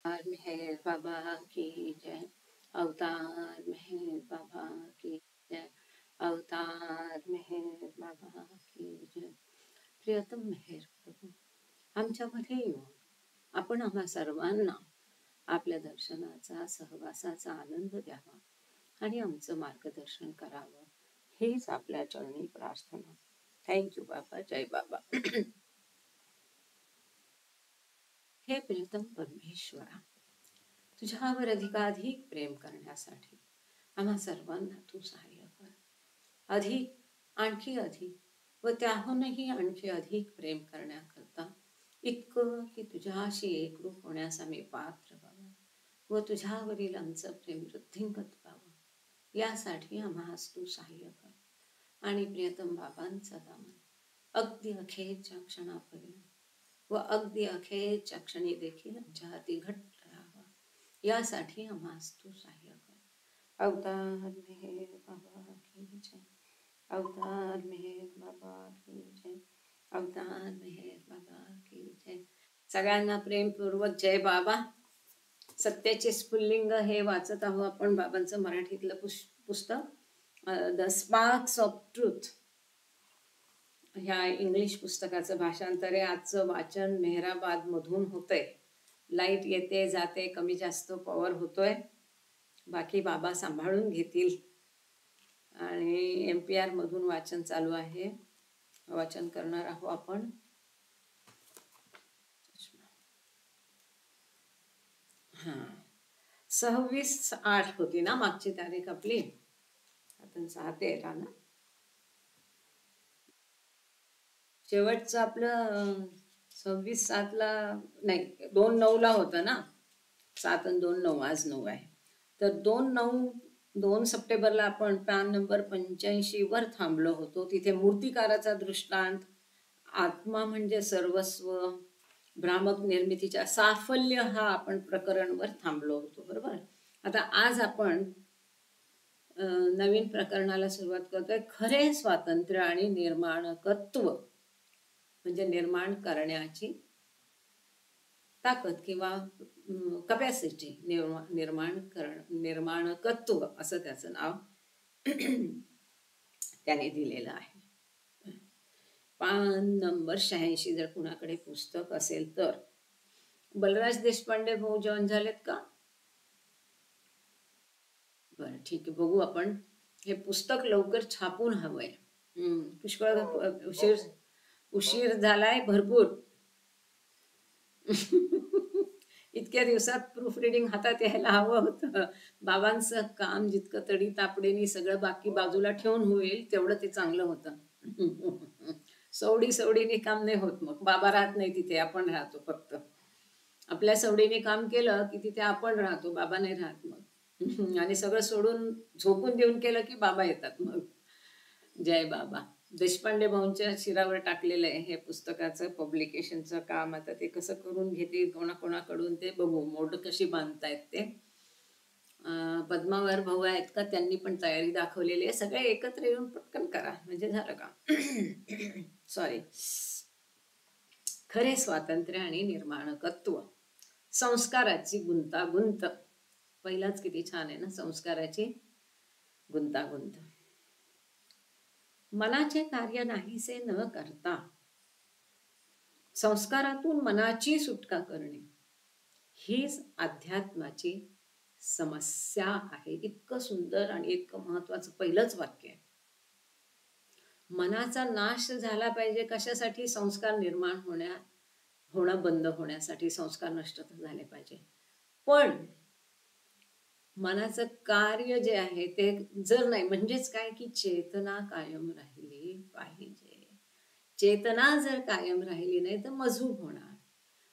मेहर बाबा की जय। अवतार मेहर बाबा की जय। अवतार मेहर बाबा की जय। प्रियतम मेहर प्रभू, आमच्यामध्ये येऊन आपण आम्हा सर्वांना आपल्या दर्शनाचा सहवासाचा आनंद द्यावा आणि आमचं मार्गदर्शन करावं, हीच आपल्या चरणी प्रार्थना. थँक्यू बाबा. जय बाबा. हे प्रियतम परमेश्वरा, तुझ्यावर अधिकाधिक प्रेम करण्यासाठी आम्हा सर्वांना तू सहाय्य कर. अधिक, आणखी अधिक व त्याहूनही आणखी अधिक प्रेम करण्याकरता, इतकं की तुझ्याशी एकरूप होण्यास आम्ही पात्र व्हावं व तुझ्यावरील आमचं प्रेम वृद्धिंगत व्हावं, यासाठी आम्हास तू सहाय्य कर. आणि प्रियतम बाबांचा दामन अगदी अखेरच्या क्षणापर्यंत व अगदी अखेरच्या क्षणी देखील आमच्या हाती घट्ट राहावा, यासाठी आम्हास तू सहाय्य कर. अवतार मेहर बाबा की जय. अवतार मेहर बाबा की जय. अवतार मेहर बाबा की जय. सगळ्यांना प्रेमपूर्वक जय बाबा. सत्याचे स्फुल्लिंग हे वाचत आहोत आपण, बाबांचं मराठीतलं पुस्तक द स्पार्क्स ऑफ ट्रूथ. ह्या इंग्लिश पुस्तकाचं भाषांतर आहे. आजचं वाचन मेहराबाद मधून होतंय. लाईट येते जाते, कमी जास्त पॉवर होतोय, बाकी बाबा सांभाळून घेतील. आणि MPR मधून वाचन चालू आहे. वाचन करणार आहोत आपण. 26/8 होती ना मागची तारीख आपली. आता 6/13 ना. शेवटचं आपलं 26/7 नाही, 2/9 होतं ना. 7 आणि 2/9, आज 9 आहे. तर 2 सप्टेंबरला आपण पॅन नंबर 85 वर थांबलो होतो. तिथे मूर्तिकाराचा दृष्टांत, आत्मा म्हणजे सर्वस्व, भ्रामक निर्मितीच्या साफल्य, हा आपण प्रकरणवर थांबलो होतो, बरोबर. आता आज आपण नवीन प्रकरणाला सुरुवात करतोय. खरे स्वातंत्र्य आणि निर्माणकत्व म्हणजे निर्माण करण्याची ताकद किंवा कपॅसिटी, निर्माणकत्व असं त्याचं नाव त्याने दिलेलं आहे. पान नंबर 86 जर कुणाकडे पुस्तक असेल तर. बलराज देशपांडे भाऊ जॉईन झालेत का? बरं, ठीक आहे, बघू आपण. हे पुस्तक लवकर छापून हवंय. पुष्कळ उशीर झालाय भरपूर. इतक्या दिवसात प्रूफ रिडिंग हातात यायला हवं होतं. बाबांचं काम जितकं तडी तापडेनी सगळं बाकी बाजूला ठेवून होईल तेवढं ते चांगलं होतं. सवडीने काम नाही होत. मग बाबा राहत नाही तिथे, आपण राहतो. फक्त आपल्या सवडीने काम केलं की तिथे आपण राहतो, बाबा नाही राहत मग. आणि सगळं सोडून झोपून देऊन केलं की बाबा येतात मग. जय बाबा. देशपांडे भाऊंच्या शिरावर टाकलेलं आहे हे पुस्तकाचं पब्लिकेशनचं काम. आता ते कसं करून घेतील, कोणाकोणाकडून ते बघू. मोड कशी बांधतायत ते. पद्मावर भाऊ आहेत का, त्यांनी पण तयारी दाखवलेली आहे. सगळे एकत्र येऊन पटकन करा म्हणजे झालं का. सॉरी. खरे स्वातंत्र्य आणि निर्माणकत्व. संस्काराची गुंतागुंत. पहिलाच किती छान आहे ना, संस्काराची गुंतागुंत. मनाचे कार्य नाहीसे न करता संस्कारातून मनाची सुटका करणे, हीच अध्यात्माची समस्या आहे. इतकं सुंदर आणि इतकं महत्वाचं पहिलंच वाक्य आहे. मनाचा नाश झाला पाहिजे कशासाठी? संस्कार निर्माण होणं बंद होण्यासाठी. संस्कार नष्ट झाले पाहिजे. पण मनाचं कार्य जे आहे ते जर नाही, म्हणजेच काय की चेतना कायम राहिली पाहिजे. चेतना जर कायम राहिली नाही तर मजूब होणार.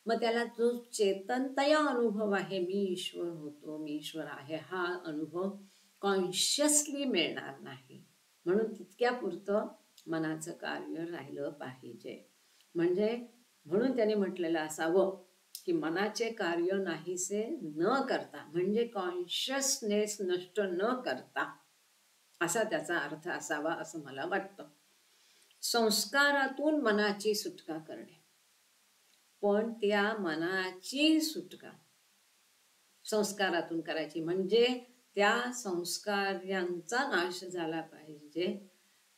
मग त्याला जो चेतनतया अनुभव आहे, मी ईश्वर होतो, मी ईश्वर आहे, हा अनुभव कॉन्शियसली मिळणार नाही. म्हणून तितक्या पुरतं मनाचं कार्य राहिलं पाहिजे. म्हणून त्याने म्हटलेलं असावं की मनाचे कार्य नाहीसे न करता, म्हणजे कॉन्शियसनेस नष्ट न करता, असा त्याचा अर्थ असावा असं मला वाटतं. संस्कारातून मनाची सुटका करणे. पण त्या मनाची सुटका संस्कारातून करायची, म्हणजे त्या संस्कारांचा नाश झाला पाहिजे.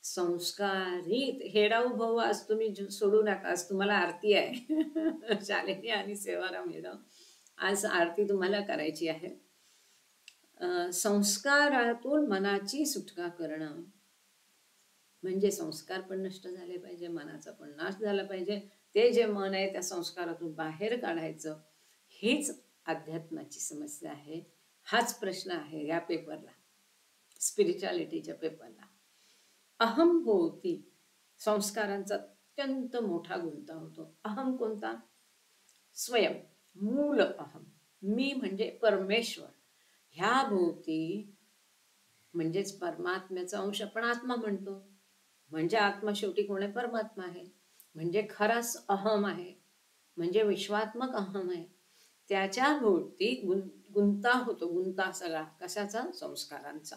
संस्कारित हेडाऊ भाऊ आज तुम्ही सोडू नका, आज तुम्हाला आरती आहे. शालिनी आणि सेवाराम हेडाव, आज आरती तुम्हाला करायची आहे. संस्कारातून मनाची सुटका करणं म्हणजे संस्कार पण नष्ट झाले पाहिजे, मनाचा पण नाश झाला पाहिजे. ते जे मन आहे त्या संस्कारातून बाहेर काढायचं, हीच अध्यात्माची समस्या आहे. हाच प्रश्न आहे या पेपरला, स्पिरिच्युअलिटीच्या पेपरला. अहम भोवती संस्कारांचा अत्यंत मोठा गुंता होतो. अहम कोणता? स्वयं, मूल अहम, मी म्हणजे परमेश्वर. ह्या भोवती म्हणजेच परमात्म्याचा अंश आपण आत्मा म्हणतो, म्हणजे आत्मा शेवटी कोण आहे? परमात्मा आहे. म्हणजे खराच अहम आहे, म्हणजे विश्वात्मक अहम आहे. त्याच्या भोवती गुंता होतो. गुंता सगळा कशाचा? संस्कारांचा.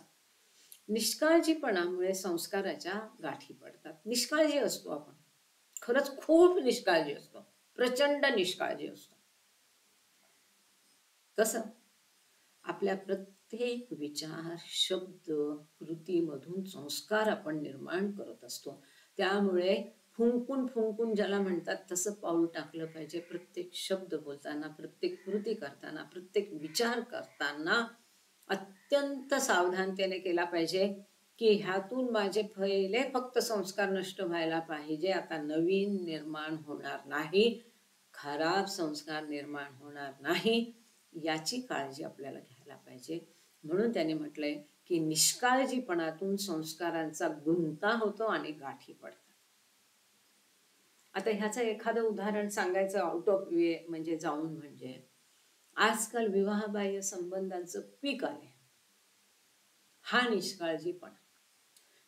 निष्काळजीपणामुळे संस्काराच्या गाठी पडतात. निष्काळजी असतो आपण, खरंच खूप निष्काळजी असतो, प्रचंड निष्काळजी असतो. कसं? आपल्या प्रत्येक विचार, शब्द, कृतीमधून संस्कार आपण निर्माण करत असतो. त्यामुळे फुंकून फुंकून ज्याला म्हणतात तसं पाऊल टाकलं पाहिजे. प्रत्येक शब्द बोलताना, प्रत्येक कृती करताना, प्रत्येक विचार करताना अत्यंत सावधानतेने केला पाहिजे की ह्यातून माझे पहिले फक्त संस्कार नष्ट व्हायला पाहिजे, आता नवीन निर्माण होणार नाही, खराब संस्कार निर्माण होणार नाही, याची काळजी आपल्याला घ्यायला पाहिजे. म्हणून त्याने म्हटलंय की निष्काळजीपणातून संस्कारांचा गुंता होतो आणि गाठी पडतात. आता ह्याचं एखादं उदाहरण सांगायचं आउट ऑफ वे म्हणजे जाऊन, म्हणजे आजकाल विवाहबाह्य संबंधांचं पीक आले, हा निष्काळजीपणा.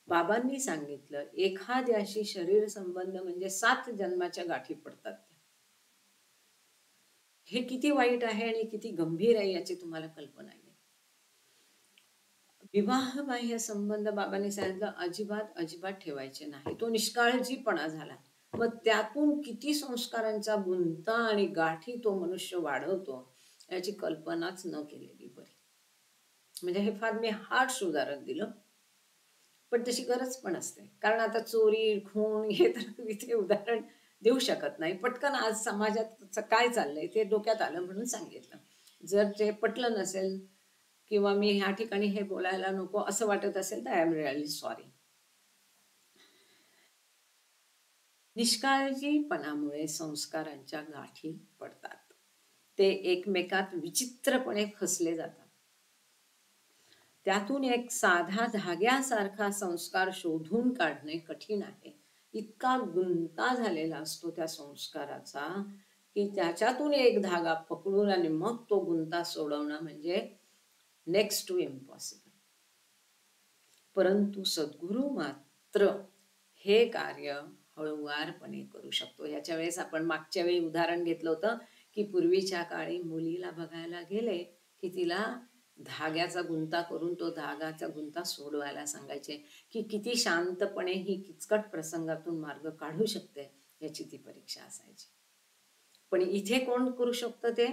बाबांनी सांगितलं एखाद्याशी शरीर संबंध म्हणजे 7 जन्माच्या गाठी पडतात. हे किती वाईट आहे आणि किती गंभीर आहे याची तुम्हाला कल्पना आहे. विवाहबाह्य संबंध बाबांनी सांगितलं अजिबात अजिबात ठेवायचे नाही. तो निष्काळजीपणा झाला. मग त्यातून किती संस्कारांचा गुंता आणि गाठी तो मनुष्य वाढवतो याची कल्पनाच न केलेली बरी. म्हणजे हे फार मी हार्श उदाहरण दिलं, पण तशी गरज पण असते. कारण आता चोरी, खून हे तर इथे उदाहरण देऊ शकत नाही. पटकन आज समाजात काय चाललंय ते डोक्यात आलं म्हणून सांगितलं. जर ते पटलं नसेल किंवा मी ह्या ठिकाणी हे बोलायला नको असं वाटत असेल तर आय एम रिअली सॉरी. निष्काळजीपणामुळे संस्कारांच्या गाठी पडतात. ते एकमेकात विचित्रपणे फसले जातात. त्यातून एक साधा धाग्यासारखा संस्कार शोधून काढणे कठीण आहे. इतका गुंता झालेला असतो त्या संस्काराचा की त्याच्यातून एक धागा पकडून आणि मग तो गुंता सोडवणं म्हणजे नेक्स्ट टू इम्पॉसिबल. परंतु सद्गुरू मात्र हे कार्य हळूवारपणे करू शकतो. याच्या वेळेस आपण मागच्या वेळी उदाहरण घेतलं होतं की पूर्वीच्या काळी मुलीला बघायला गेले की तिला धाग्याचा गुंता करून तो धागाचा गुंता सोडवायला सांगायचे की किती शांतपणे ही किचकट प्रसंगातून मार्ग काढू शकते याची ती परीक्षा असायची. पण इथे कोण करू शकतं? ते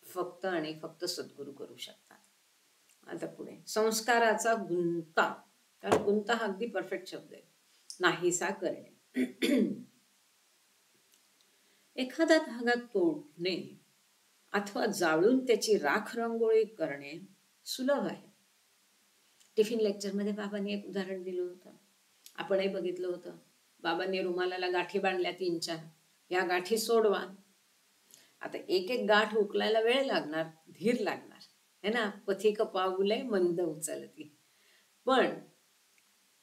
फक्त आणि फक्त सद्गुरू करू शकतात. आता पुढे संस्काराचा गुंता, कारण गुंता हा अगदी परफेक्ट शब्द आहे, नाहीसा करणे. एखादा धागा तोडणे अथवा जाळून त्याची राख रंगोळी करणे सुलभ आहे. टिफिन लेक्चरमध्ये बाबांनी एक उदाहरण दिलं होतं, आपणही बघितलं होतं. बाबांनी रुमालाला गाठी बांधल्या 3-4, या गाठी सोडवा. आता एक एक गाठ उकलायला वेळ लागणार, धीर लागणार है ना. पथिक पाऊले मंद उचलती. पण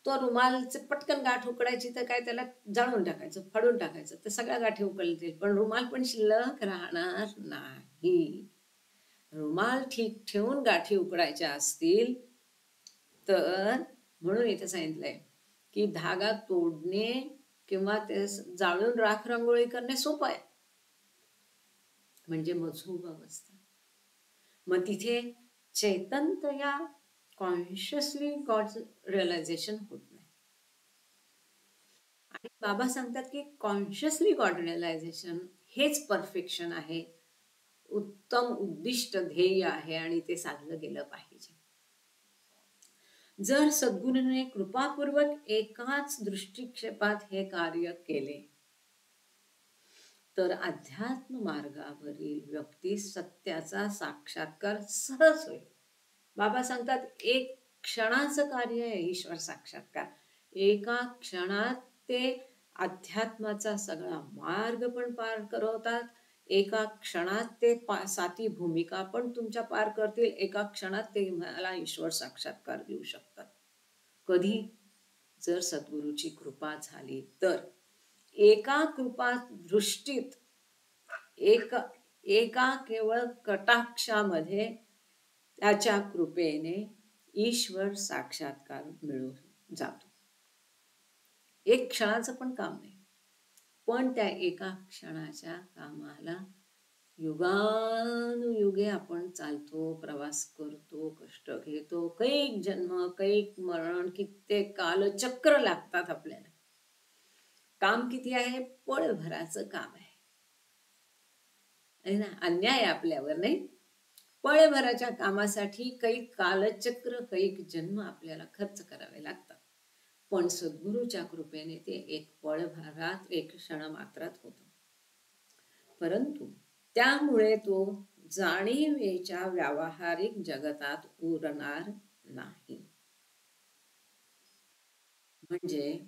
तो रुमालचे पटकन गाठ उकडायची तर काय, त्याला जाळून टाकायचं, फाडून टाकायचं, तर सगळ्या गाठी उकलतील, पण रुमाल पण शिल्लक राहणार नाही. रुमाल ठीक ठेवून गाठी उकडायच्या असतील तर म्हणून इथे सांगितलंय की धागा तोडणे किंवा ते जाळून राख रंगोळी करणे सोपं आहे, म्हणजे मजहूब अवस्था. मग तिथे चैतन्य या कॉन्शियसली गॉड रिअलायझेशन होत नाही. आणि बाबा सांगतात की कॉन्शियसली गॉड रिअलायझेशन हेच परफेक्शन आहे. उत्तम उद्दिष्ट ध्येय आहे आणि ते साधलं गेलं पाहिजे. जर सद्गुरूने कृपापूर्वक एकाच दृष्टिक्षेपात हे कार्य केले तर अध्यात्म मार्गावरील व्यक्ती सत्याचा साक्षात्कार सहज होईल. बाबा सांगतात एक क्षणाचं कार्य आहे ईश्वर साक्षात्कार. एका क्षणात ते अध्यात्माचा सगळा मार्ग पण पार करवतात. एका क्षणात ते 7 भूमिका पण तुमच्या पार करतील. एका क्षणात ते मला ईश्वर साक्षात्कार देऊ शकतात. कधी? जर सद्गुरूची कृपा झाली तर. एका कृपा दृष्टीत एका केवळ कटाक्षामध्ये त्याच्या कृपेने ईश्वर साक्षात्कार मिळून जातो. एक क्षणाचं पण काम नाही, पण त्या एका क्षणाच्या कामाला युगानुयुगे आपण चालतो, प्रवास करतो, कष्ट घेतो, कैक जन्म कैक मरण, कित्येक कालचक्र लागतात आपल्याला. काम किती आहे? पळभराचं काम आहे ना. अन्याय आपल्यावर नाही. पळभराच्या कामासाठी कैक कालचक्र कैक जन्म आपल्याला खर्च करावे लागतात. पण सद्गुरूच्या कृपेने ते एक पळभरात एक क्षण मात्रात होतं. परंतु त्यामुळे तो जाणीवेच्या व्यावहारिक जगतात उरणार नाही. म्हणजे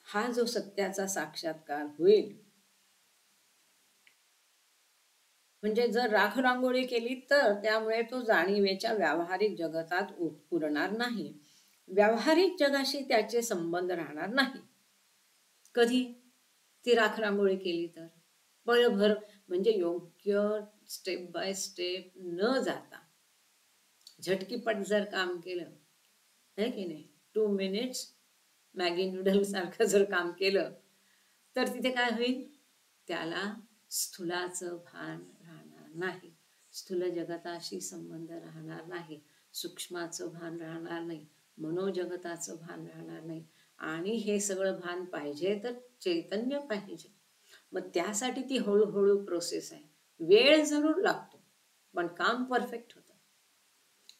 हा जो सत्याचा साक्षात्कार होईल, म्हणजे जर राख रांगोळी केली तर त्यामुळे तो जाणीवेच्या व्यावहारिक जगतात उरणार नाही. व्यावहारिक जगाशी त्याचे संबंध राहणार नाही. कधी? ती राख रांगोळी केली तर. पळभर म्हणजे योग्य स्टेप बाय स्टेप न जाता झटकीपट जर काम केलं, है की नाही, 2 मिनिट्स मॅगी नूडल सारखं जर काम केलं तर तिथे काय होईल? त्याला स्थूलाचं भान राहणार नाही, स्थूल जगताशी संबंध राहणार नाही, सूक्ष्माचं भान राहणार नाही, मनोजगताचं भान राहणार नाही. आणि हे सगळं भान पाहिजे तर चैतन्य पाहिजे. मग त्यासाठी ती हळूहळू प्रोसेस आहे. वेळ जरूर लागतो पण काम परफेक्ट होतं.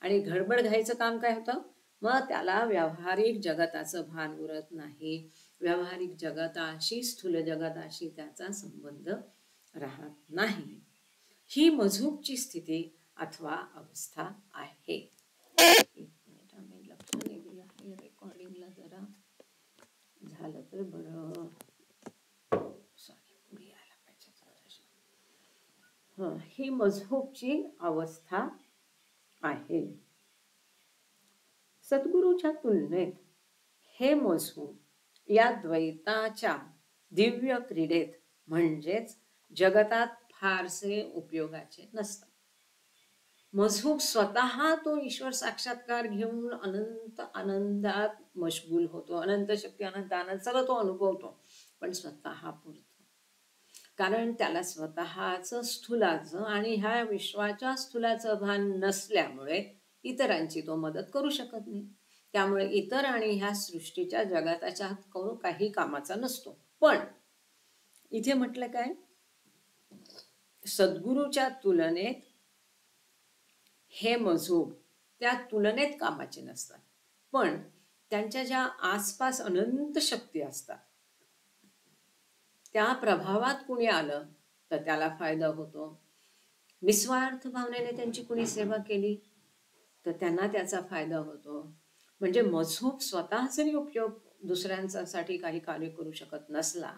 आणि गडबड घाईचं काम काय होतं? मग त्याला व्यावहारिक जगताचं भान उरत नाही. व्यावहारिक जगताशी स्थूल जगताशी त्याचा संबंध राहत नाही. ही मझूकची स्थिती अथवा अवस्था आहे. एक मिनिट, आम्ही लक्ष नाही दिलं आहे रेकॉर्डिंगला. जरा झालं तर बरं. सॉरी, पुढे यायला पाहिजे. ही मझूकची अवस्था आहे. सद्गुरूच्या तुलनेत हे मझूक या द्वैताच्या दिव्य क्रीडेत म्हणजेच जगतात फारसे उपयोगाचे नसतात. मझूक स्वतः तो ईश्वर साक्षात्कार घेऊन अनंत आनंदात मशगूल होतो, अनंत शक्ती अनंत आनंद सगळं तो अनुभवतो, पण स्वतः पुरतं. कारण त्याला स्वतःचं स्थूलाचं आणि ह्या विश्वाच्या स्थूलाचं भान नसल्यामुळे इतरांची तो मदत करू शकत नाही. त्यामुळे इतर आणि ह्या सृष्टीच्या जगाताच्या काही कामाचा नसतो. पण इथे म्हटलं काय? सद्गुरूच्या तुलनेत हे मझूक त्या तुलनेत कामाचे नसतात, पण त्यांच्या ज्या आसपास अनंत शक्ती असतात त्या प्रभावात कुणी आलं तर त्याला फायदा होतो. निस्वार्थ भावनेने त्यांची कुणी सेवा केली तर त्यांना त्याचा फायदा होतो. म्हणजे मझूक स्वतः जरी उपयोग दुसऱ्यांसाठी काही कार्य करू शकत नसला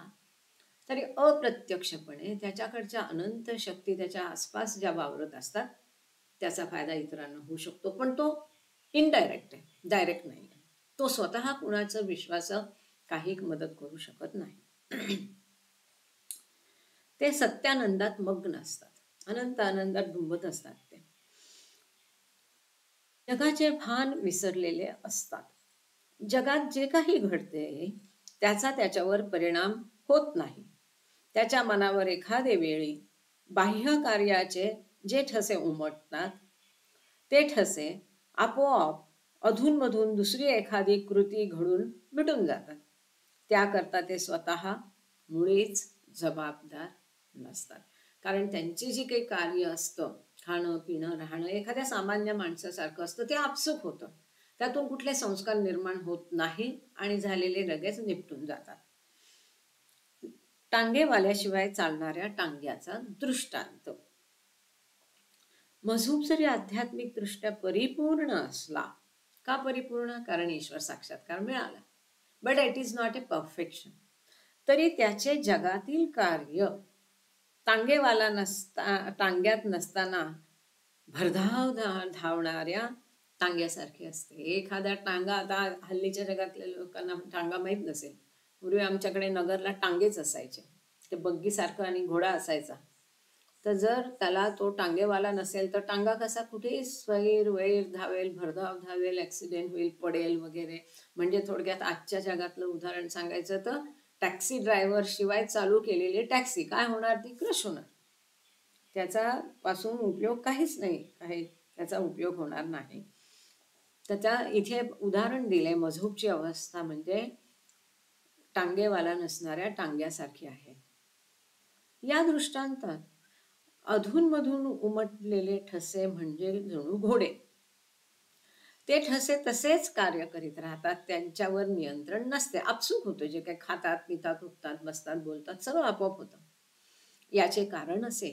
तरी अप्रत्यक्षपणे त्याच्याकडच्या अनंत शक्ती त्याच्या आसपास ज्या वावरत असतात त्याचा फायदा इतरांना होऊ शकतो. पण तो इनडायरेक्ट आहे, डायरेक्ट नाही. तो स्वतः कुणाचं विश्वास काही मदत करू शकत नाही. ते सत्यानंदात मग्न असतात, अनंत आनंदात डुंबत असतात. ते जगाचे भान विसरलेले असतात. जगात जे काही घडते त्याचा त्याच्यावर परिणाम होत नाही. त्याच्या मनावर एखादे वेळी बाह्य कार्याचे जे ठसे उमटतात ते ठसे आपोआप अधूनमधून दुसरी एखादी कृती घडून मिटून जातात. त्याकरता ते स्वतः मुळीच जबाबदार नसतात. कारण त्यांची जी काही कार्य असतं, खाणं पिणं राहणं एखाद्या सामान्य माणसासारखं असतं, ते आपसूक होतं. त्यातून कुठले संस्कार निर्माण होत नाही आणि झालेले लगेच निपटून जातात. टांगेवाल्याशिवाय चालणाऱ्या टांग्याचा दृष्टांत. मजहूब जरी आध्यात्मिक दृष्ट्या परिपूर्ण असला, का परिपूर्ण? कारण ईश्वर साक्षात्कार मिळाला, but it is not a perfection. तरी त्याचे जगातील कार्य टांगेवाला टांग्यात नसताना भरधाव धावणाऱ्या टांग्यासारखे असते. एखाद्या टांगा, आता हल्लीच्या जगातल्या लोकांना टांगा माहीत नसेल, पूर्वी आमच्याकडे नगरला टांगेच असायचे, ते बग्गीसारखं आणि घोडा असायचा. तर जर त्याला तो टांगेवाला नसेल तर टांगा कसा कुठेही स्वैर वैर धावेल, भरधाव धावेल, ॲक्सिडेंट होईल, पडेल वगैरे. म्हणजे थोडक्यात आजच्या जगातलं उदाहरण सांगायचं तर टॅक्सी ड्रायव्हर शिवाय चालू केलेली टॅक्सी काय होणार? ती क्रश होणार. त्याचा पासून उपयोग काहीच नाही, त्याचा उपयोग होणार नाही. त्याच्या इथे उदाहरण दिले, मजहूबची अवस्था म्हणजे टांगेवाला नसणाऱ्या टांग्यासारखी आहे. या दृष्टांतात अधूनमधून उमटलेले ठसे म्हणजे जणू घोडे. ते ठसे तसेच कार्य करीत राहतात, त्यांच्यावर नियंत्रण नसते, आपसूक होतं. जे काही खातात पितात उठतात बसतात बोलतात सगळं आपोआप होतं. याचे कारण असे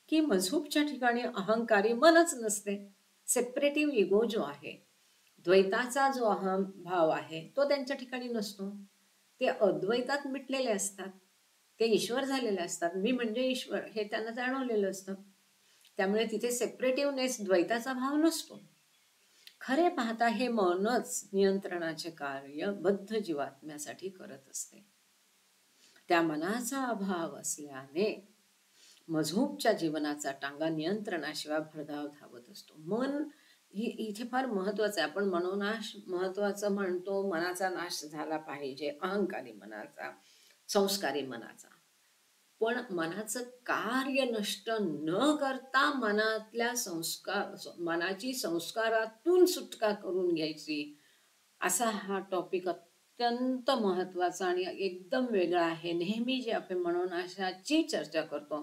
की मजहूबच्या ठिकाणी अहंकारी मनच नसते. सेपरेटिव्ह इगो जो आहे, द्वैताचा जो अहम भाव आहे, तो त्यांच्या ठिकाणी नसतो. ते अद्वैतात मिटलेले असतात, ते ईश्वर झालेले असतात. मी म्हणजे ईश्वर हे त्यांना जाणवलेलं असतं. त्यामुळे तिथे सेपरेटिव्हनेस, द्वैताचा भाव नसतो. खरे पाहता हे मनच नियंत्रणाचे कार्य बद्ध जीवात्म्यासाठी करत असते. त्या मनाचा अभाव असल्याने मजहूबच्या जीवनाचा टांगा नियंत्रणाशिवाय भरधाव धावत असतो. मन इथे फार महत्वाचं आहे. आपण मनोनाश महत्वाचं म्हणतो, मनाचा नाश झाला पाहिजे, अहंकारी मनाचा, संस्कारी मनाचा. पण मनाचं कार्य नष्ट न करता मनाची संस्कारातून सुटका करून घ्यायची, असा हा टॉपिक अत्यंत महत्वाचा आणि एकदम वेगळा आहे. नेहमी जे आपण मनोनाशाची चर्चा करतो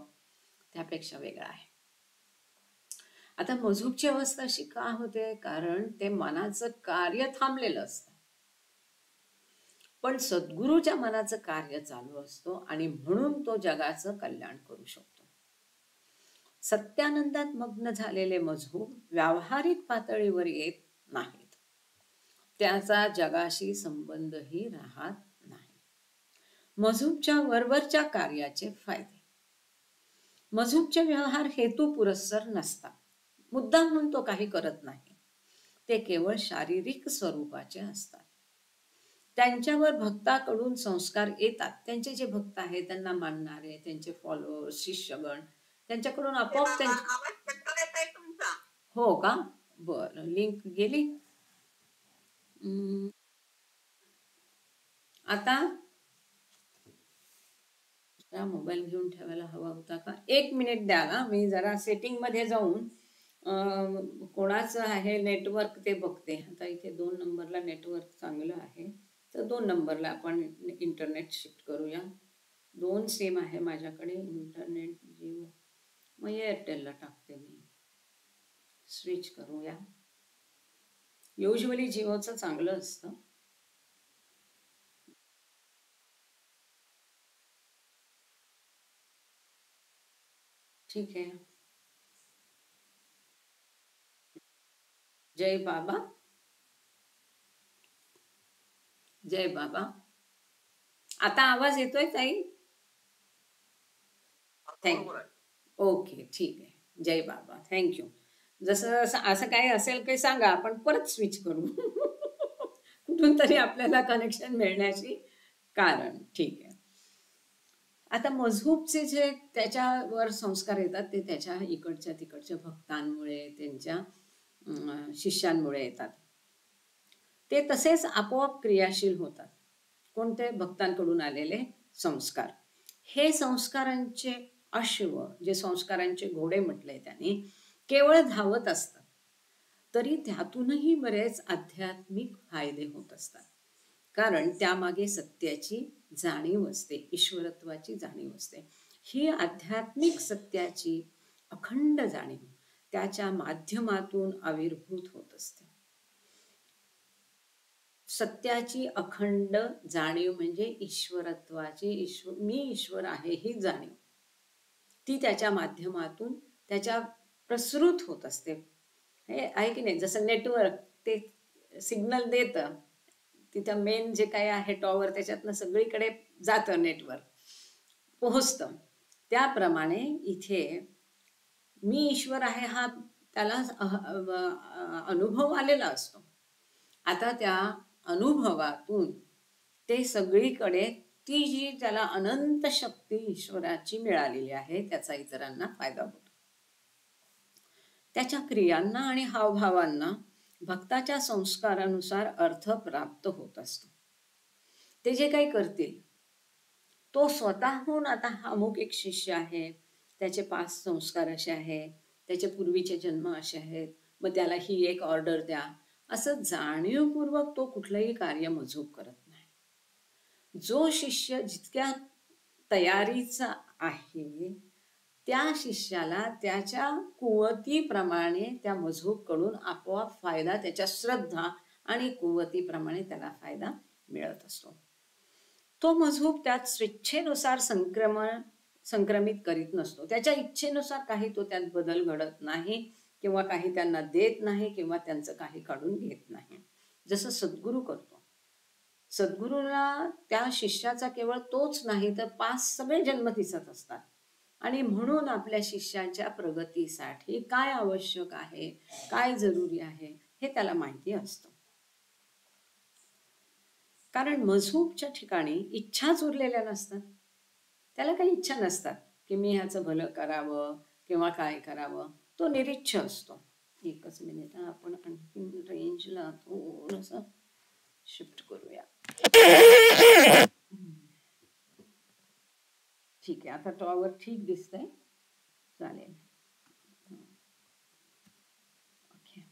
त्यापेक्षा वेगळा आहे. आता मजहूबची अवस्था अशी का होते? कारण ते मनाचं कार्य थांबलेलं असतं, पण सद्गुरूच्या मनाचं कार्य चालू असतो आणि म्हणून तो जगाचं कल्याण करू शकतो. सत्यानंदात मग्न झालेले मजहूब व्यावहारिक पातळीवर येत नाहीत, त्याचा जगाशी संबंधही राहत नाही. मजहूबच्या वरवरच्या कार्याचे फायदे. मजहूबचे व्यवहार हेतू पुरस्सर नसतात, मुद्दाम म्हणून तो काही करत नाही, ते केवळ शारीरिक स्वरूपाचे असतात. त्यांच्यावर भक्ताकडून संस्कार येतात. त्यांचे जे भक्त आहेत, त्यांना मानणारे, त्यांचे फॉलोअर्स, शिष्यगण, त्यांच्याकडून आपोआप हो का? बरं, लिंक गेली. आता मोबाईल घेऊन ठेवायला हवा होता का? 1 मिनिट द्या ना, मी जरा सेटिंग मध्ये जाऊन कोणाचं आहे नेटवर्क ते बघते. आता इथे 2 नंबरला नेटवर्क चांगलं आहे, तर 2 नंबरला आपण इंटरनेट शिफ्ट करूया. 2 सिम आहे माझ्याकडे, इंटरनेट जिओ, मग एअरटेलला टाकते मी. स्विच करूया. युजली जिओचं चांगलं असतं. ठीक आहे. जय बाबा, जय बाबा. आता आवाज येतोय ताई? थँक्यू. ओके, ठीक आहे. जय बाबा, थँक्यू. जसं असं काही असेल काही सांगा, आपण परत स्विच करू. कुठून तरी आपल्याला कनेक्शन मिळण्याची कारण. ठीक आहे. आता मजहूबचे जे त्याच्यावर संस्कार येतात ते त्याच्या इकडच्या तिकडच्या भक्तांमुळे, त्यांच्या शिष्यांमुळे येतात. ते तसेच आपोआप क्रियाशील होतात. कोणते? भक्तांकडून आलेले संस्कार. हे संस्कारांचे अश्व, जे संस्कारांचे घोडे म्हटले त्यांनी, केवळ धावत असतात, तरी त्यातूनही बरेच आध्यात्मिक फायदे होत असतात. कारण त्यामागे सत्याची जाणीव असते, ईश्वरत्वाची जाणीव असते. ही आध्यात्मिक सत्याची अखंड जाणीव त्याच्या माध्यमातून आविर्भूत होत असते. सत्याची अखंड जाणीव म्हणजे ईश्वरत्वाची, मी ईश्वर आहे ही जाणीव, ती त्याच्या माध्यमातून त्याच्या प्रसृत होत असते. हे आहे की नाही, जसं नेटवर्क ते सिग्नल देतं, तिथं मेन जे काही आहे टॉवर त्याच्यातनं सगळीकडे जातं, नेटवर्क पोहोचतं. त्याप्रमाणे इथे मी ईश्वर आहे हा त्याला अनुभव आलेला असतो. आता त्या अनुभवातून ते सगळीकडे ती जी त्याला अनंत शक्ती ईश्वराची मिळालेली आहे त्याचा इतरांना फायदा होतो. त्याच्या क्रियांना आणि हावभावांना भक्ताच्या संस्कारानुसार अर्थ प्राप्त होत असतो. ते जे काही करतील, तो स्वतःहून, आता अमुक एक शिष्य आहे, त्याचे 5 संस्कार असे आहेत, त्याचे पूर्वीचे जन्म असे आहेत, मग त्याला ही एक ऑर्डर द्या, असं जाणीवपूर्वक तो कुठलंही कार्य मजूक करत नाही. जो शिष्य जितक्या तयारीचा आहे त्या शिष्याला त्याच्या कुवतीप्रमाणे त्या मजूककडून आपोआप फायदा, त्याच्या श्रद्धा आणि कुवतीप्रमाणे त्याला फायदा मिळत असतो. तो मजूक त्यात स्वेच्छेनुसार संक्रमित करीत नसतो. त्याच्या इच्छेनुसार काही तो त्यात बदल घडत नाही किंवा काही त्यांना देत नाही किंवा त्यांचं काही काढून घेत नाही. जसं सद्गुरू करतो. सद्गुरूला त्या शिष्याचा केवळ तोच नाही तर 5 सगळे जन्म दिसत असतात आणि म्हणून आपल्या शिष्याच्या प्रगतीसाठी काय आवश्यक आहे, काय जरुरी आहे हे त्याला माहिती असतं. कारण मजहूबच्या ठिकाणी इच्छाच उरलेल्या नसतात. त्याला काही इच्छा नसतात की मी ह्याचं भलं करावं किंवा काय करावं. तो निरीच्छ असतो. एकच मिनिट, आपण आणखी रेंजला थोडंसं शिफ्ट करूया. ठीक आहे, आता टॉवर ठीक दिसतंय, चालेल. ओके.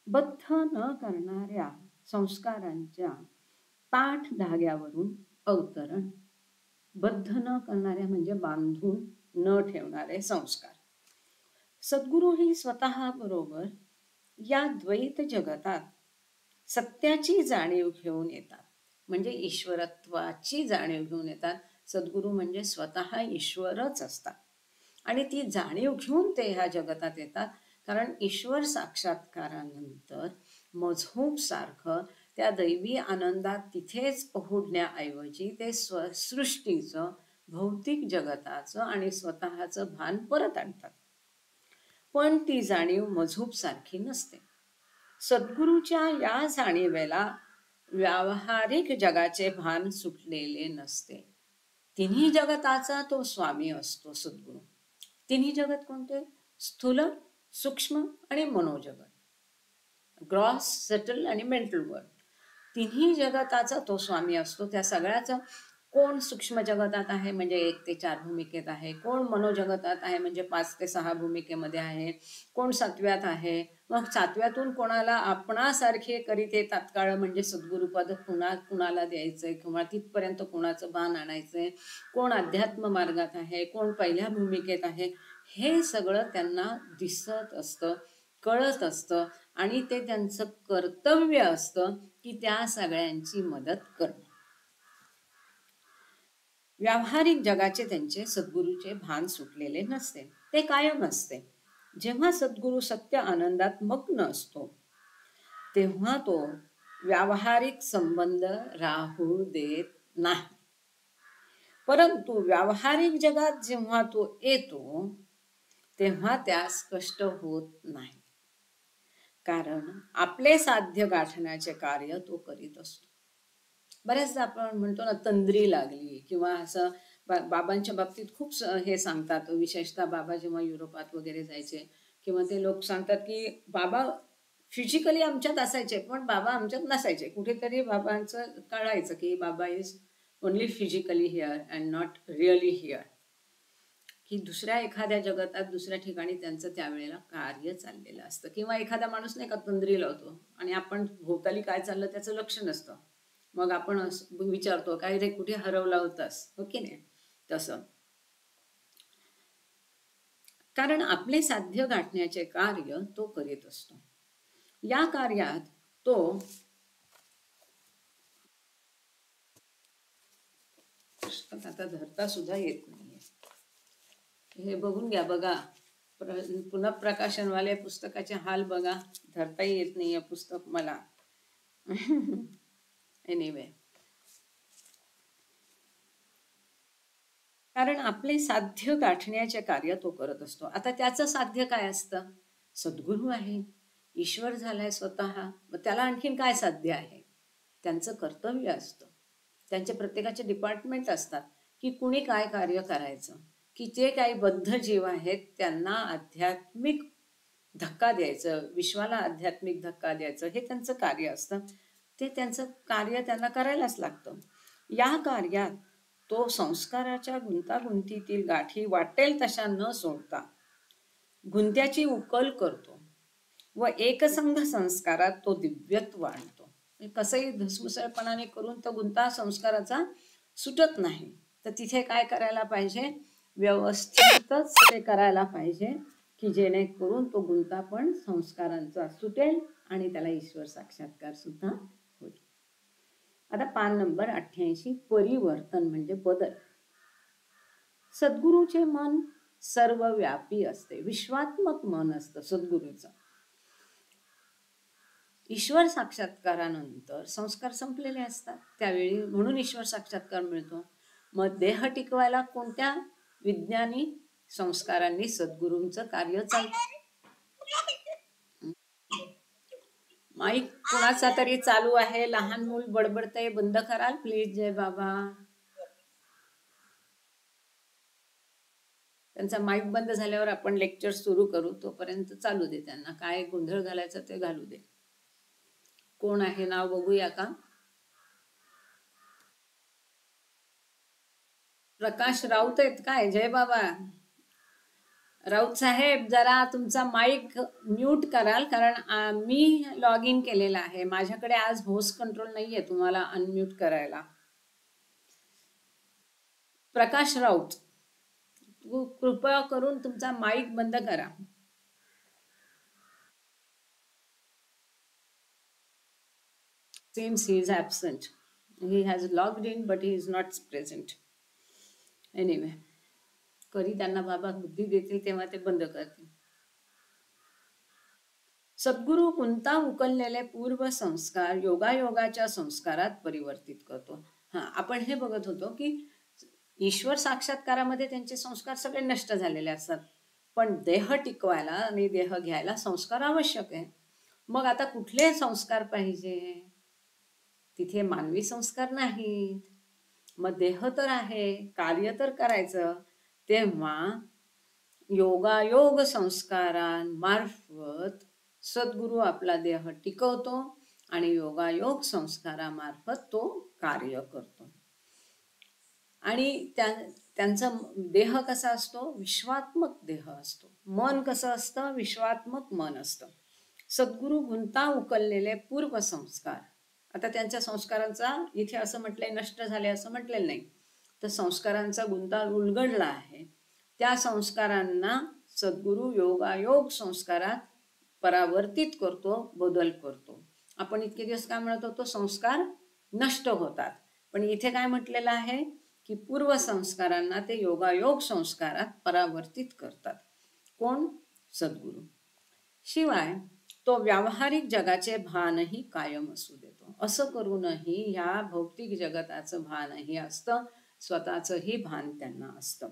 बद्ध न करणाऱ्या संस्कारांच्या ताठ धाग्यावरून अवतरण. बद्ध न करणाऱ्या म्हणजे बांधून न ठेवणारे संस्कार. सद्गुरू ही स्वतः बरोबर या द्वैत जगतात सत्याची जाणीव घेऊन येतात, म्हणजे ईश्वरत्वाची जाणीव घेऊन येतात. सद्गुरू म्हणजे स्वतः ईश्वरच असतात आणि ती जाणीव घेऊन ते ह्या जगतात येतात. कारण ईश्वर साक्षात्कारानंतर मजहूब सारखं त्या दैवी आनंदात तिथेच पोहोचण्याऐवजी ते सृष्टीचं, भौतिक जगताचं आणि स्वतःचं भान परत आणतात. पण ती जाणीव मजहूब सारखी नसते. सद्गुरूच्या या जाणीवेला व्यावहारिक जगाचे भान सुटलेले नसते. तिन्ही जगताचा तो स्वामी असतो सद्गुरू. तिन्ही जगत कोणते? स्थूल, सूक्ष्म आणि मनोजगत. ग्रॉस, सटल आणि मेंटल वर्ल्ड. तिन्ही जगताचा तो स्वामी असतो. त्या सगळ्याचं कोण सूक्ष्म जगतात आहे म्हणजे 1 ते 4 भूमिकेत आहे, कोण मनोजगतात आहे म्हणजे 5 ते 6 भूमिकेमध्ये आहे, कोण 7व्यात आहे, मग 7व्यातून कोणाला आपणासारखे करीत हे तात्काळ म्हणजे सद्गुरुपद कुणाला द्यायचंय किंवा तिथपर्यंत कोणाचं भान आणायचंय, कोण अध्यात्म मार्गात आहे, कोण पहिल्या भूमिकेत आहे, हे सगळं त्यांना दिसत असतं, कळत असतं आणि ते त्यांचं कर्तव्य असतं की त्या सगळ्यांची मदत करणं. व्यावहारिक जगाचे त्यांचे सद्गुरूचे भान सुटलेले नसते, ते कायम असते. जेव्हा सद्गुरू सत्य आनंदात मग्न असतो तेव्हा तो व्यावहारिक संबंध राहू देत नाही. परंतु व्यावहारिक जगात जेव्हा तो येतो तेव्हा त्यास कष्ट होत नाही, कारण आपले साध्य गाठण्याचे कार्य तो करीत असतो. बऱ्याचदा आपण म्हणतो ना तंद्री लागली किंवा असं बाबांच्या बाबतीत खूप हे सांगतात, विशेषतः बाबा जेव्हा युरोपात वगैरे जायचे किंवा ते लोक सांगतात की बाबा फिजिकली आमच्यात असायचे पण बाबा आमच्यात नसायचे. कुठेतरी बाबांचं कळायचं की बाबा is only physically here and not really here, की दुसऱ्या एखाद्या जगतात दुसऱ्या ठिकाणी त्यांचं त्यावेळेला कार्य चाललेलं असतं. किंवा एखादा माणूस नाही का तंद्री लावतो आणि आपण भोवताली काय चाललं त्याचं लक्ष नसतं, मग आपण विचारतो काय रे कुठे हरवला होतास, हो की नाही. तसं कारण आपले साध्य गाठण्याचे कार्य तो करीत असतो. या कार्यात तो आता धरता सुद्धा येत नाहीये. हे बघून घ्या, बघा पुन्हा प्रकाशनवाले पुस्तकाचे हाल बघा. धरताही येत नाहीये पुस्तक मला. एनिवे, कारण आपले साध्य गाठण्याचे कार्य तो करत असतो. आता त्याचं साध्य काय असतं? सद्गुरू आहे, ईश्वर झालाय स्वतः. मग त्याला आणखीन काय साध्य आहे? त्यांचं कर्तव्य असतं. त्यांचे प्रत्येकाचे डिपार्टमेंट असतात की कुणी काय कार्य करायचं, की जे काही बद्ध जीव आहेत त्यांना आध्यात्मिक धक्का द्यायचं, विश्वाला आध्यात्मिक धक्का द्यायचं, हे त्यांचं कार्य असतं. ते त्यांचं कार्य त्यांना करायलाच लागतं. या कार्यात तो संस्काराच्या गुंतागुंतीतील गाठी वाटेल तशा न सोडता गुंत्याची उकल करतो व एकसंध संस्कारात तो दिव्यत्व आणतो. कसंही धुसमुसळपणाने करून तो गुंता संस्काराचा सुटत नाही. तर तिथे काय करायला पाहिजे? व्यवस्थितच ते करायला पाहिजे की जेणेकरून तो गुंता पण संस्कारांचा सुटेल आणि त्याला ईश्वर साक्षात्कार सुद्धा होईल. आता पान नंबर 88, परिवर्तन म्हणजे बदल. सद्गुरूचे मन सर्वव्यापी असते, विश्वात्मक मन असतं सद्गुरूचं. ईश्वर साक्षात्कारानंतर संस्कार संपलेले असतात त्यावेळी, म्हणून ईश्वर साक्षात्कार मिळतो. मग देह टिकवायला कोणत्या विज्ञानी संस्कारांनी सद्गुरूंचं कार्य चालतं. माईक कुणाचा तरी चालू आहे, लहान मूल बडबडतंय, बंद कराल प्लीज जय बाबा. त्यांचा माईक बंद झाल्यावर आपण लेक्चर सुरू करू, तोपर्यंत चालू दे. त्यांना काय गोंधळ घालायचं ते घालू दे. कोण आहे नाव बघूया का? प्रकाश राऊत आहेत काय? जय बाबा. राऊत साहेब, जरा तुमचा माईक म्यूट कराल, कारण मी लॉग इन केलेला आहे. माझ्याकडे आज होस्ट कंट्रोल नाहीये तुम्हाला अनम्यूट करायला. प्रकाश राऊत, कृपया करून तुमचा माईक बंद करा. Seems he is absent. He has logged in but he is not present. Anyway, कधी त्यांना बाबा बुद्धी देतील तेव्हा ते बंद करतील. सद्गुरू गुंता उकललेले पूर्व संस्कार योगायोगाच्या संस्कारात परिवर्तित करतो. आपण हे बघत होतो की ईश्वर साक्षात्कारामध्ये त्यांचे संस्कार सगळे नष्ट झालेले असतात, पण देह टिकवायला आणि देह घ्यायला संस्कार आवश्यक आहे. मग आता कुठले संस्कार पाहिजे? तिथे मानवी संस्कार नाहीत. मग देह तर आहे, कार्य तर करायचं. तेव्हा योगायोग संस्कारांमार्फत सद्गुरू आपला देह टिकवतो आणि योगायोग संस्कारामार्फत तो कार्य करतो. आणि त्यांचा देह कसा असतो? विश्वात्मक देह असतो. मन कसं असतं? विश्वात्मक मन असतं. सद्गुरू गुंता उकललेले पूर्व संस्कार, आता त्यांच्या संस्कारांचा इथे असं म्हटलंय नष्ट झाले असं म्हटलेलं नाही, तर संस्कारांचा गुंता उलगडला आहे. त्या संस्कारांना सद्गुरू योगायोग संस्कारात परावर्तित करतो, बदल करतो. आपण इतके दिवस काय म्हणत होतो? संस्कार नष्ट होतात, पण इथे काय म्हटलेलं आहे की पूर्व संस्कारांना ते योगायोग संस्कारात परावर्तित करतात. कोण? सद्गुरू. शिवाय तो व्यावहारिक जगाचे भानही कायम असू देतो. असं करूनही ह्या भौतिक जगताचं भानही असतं, स्वतःचंही भान त्यांना असतं.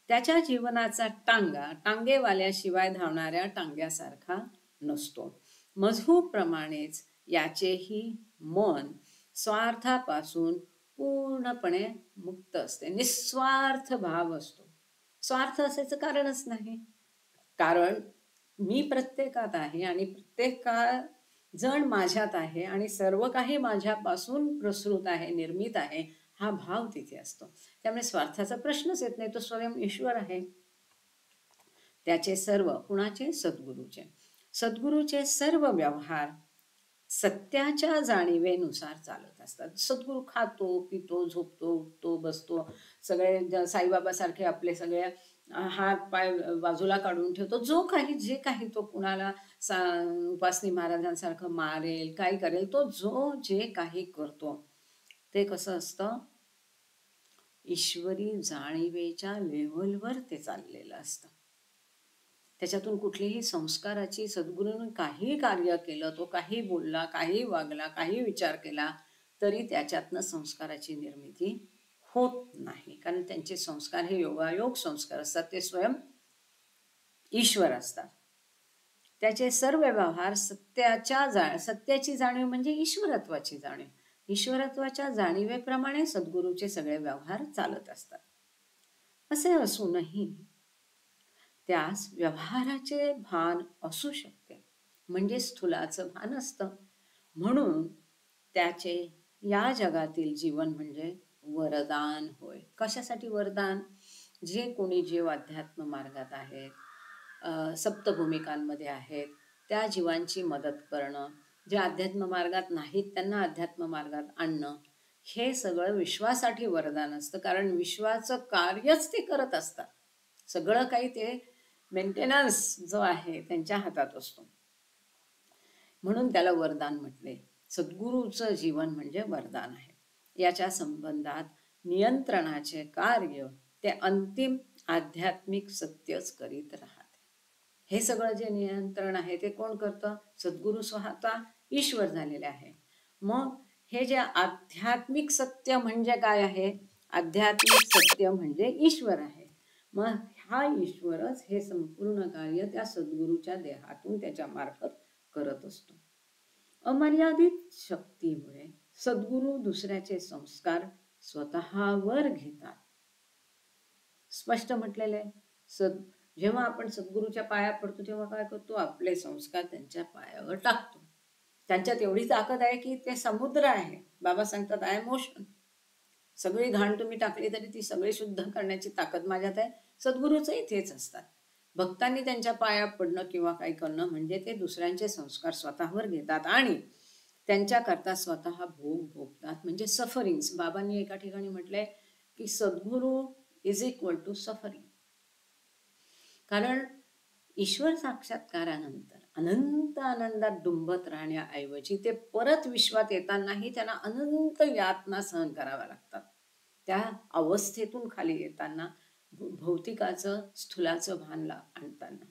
त्याच्या जीवनाचा टांगा टांगेवाल्याशिवाय धावणाऱ्या टांग्यासारखा नसतो. मजहूप्रमाणेच याचेही मन स्वार्थापासून पूर्णपणे मुक्त असते. निस्वार्थ भाव असतो. स्वार्थ असायचं कारणच नाही, कारण मी प्रत्येकात आहे आणि प्रत्येक जण माझ्यात आहे आणि सर्व काही माझ्यापासून प्रसृत आहे, निर्मित आहे, हा भाव तिथे असतो. त्यामुळे स्वार्थाचा प्रश्नच येत नाही. तो स्वयं ईश्वर आहे. त्याचे सर्व, कुणाचे? सद्गुरूचे. सद्गुरूचे सर्व व्यवहार सत्याच्या जाणीवेनुसार चालत असतात. सद्गुरू खातो, पितो, झोपतो, उठतो, बसतो, सगळे साईबाबा सारखे आपले सगळे हात पाय बाजूला काढून ठेवतो. जो काही जे काही तो कुणाला उपासनी महाराजांसारखं मारेल, काय करेल, तो जो जे काही करतो ते कसं असतं, ईश्वरी जाणीवेच्या लेव्हलवर ते चाललेलं असतं. त्याच्यातून कुठलीही संस्काराची, सद्गुरूंनी काही कार्य केलं, तो काही बोलला, काही वागला, काही विचार केला, तरी त्याच्यातनं संस्काराची निर्मिती होत नाही. कारण त्यांचे संस्कार हे योगायोग संस्कार असतात, ते स्वयं ईश्वर असतात. त्याचे सर्व व्यवहार सत्याची जाणीव म्हणजे ईश्वरत्वाची जाणीव. ईश्वरत्वाच्या जाणीवेप्रमाणे सद्गुरूचे सगळे व्यवहार चालत असतात. असे असूनही त्यास व्यवहाराचे भान असू शकते, म्हणजे स्थूलाचं भान असतं. म्हणून त्याचे या जगातील जीवन म्हणजे वरदान होय. कशासाठी वरदान? जे कोणी जीव अध्यात्म मार्गात आहेत, सप्तभूमिकांमध्ये आहेत, त्या जीवांची मदत करणं, जे अध्यात्म मार्गात नाहीत त्यांना अध्यात्म मार्गात आणणं, हे सगळं विश्वासाठी वरदान असतं. कारण विश्वाचं कार्यच ते करत असतात. सगळं काही ते मेंटेनन्स जो आहे त्यांच्या हातात असतो. म्हणून त्याला वरदान म्हटले. सद्गुरूचं जीवन म्हणजे वरदान आहे. याच्या संबंधात नियंत्रणाचे कार्य ते अंतिम आध्यात्मिक सत्यच करीत राहते. हे सगळं जे नियंत्रण आहे ते कोण करतं? सद्गुरू स्वतः ईश्वर झालेले आहे. मग हे जे आध्यात्मिक सत्य म्हणजे काय आहे? आध्यात्मिक सत्य म्हणजे ईश्वर आहे. मग हा ईश्वरच हे संपूर्ण कार्य त्या सद्गुरूच्या देहातून त्याच्या मार्फत करत असतो. अमर्यादित शक्तीमुळे सद्गुरू दुसऱ्याचे संस्कार स्वतःवर घेतात. स्पष्ट म्हटलेले आहे. जेव्हा आपण सद्गुरूच्या पाया पडतो तेव्हा काय करतो? आपले संस्कार त्यांच्या पायावर टाकतो. त्यांच्यात एवढी ताकद आहे की ते समुद्र आहे. बाबा सांगतात आय एम ओशन. सगळी घाण तुम्ही टाकली तरी ती सगळी शुद्ध करण्याची ताकद माझ्यात आहे. सद्गुरूचंही तेच असतात. भक्तांनी त्यांच्या पाया पडणं किंवा काही करणं म्हणजे ते दुसऱ्यांचे संस्कार स्वतःवर घेतात आणि त्यांच्याकरता स्वतः भोग भोगतात, म्हणजे सफरिंग्स. बाबांनी एका ठिकाणी म्हटलंय की सद्गुरू इज इक्वल टू सफरिंग. कारण ईश्वर साक्षात्कारानंतर अनंत आनंदात डुंबत राहण्याऐवजी ते परत विश्वात येतानाही त्यांना अनंत यातना सहन कराव्या लागतात. त्या अवस्थेतून खाली येताना भौतिकाचं स्थूलाचं भान आणताना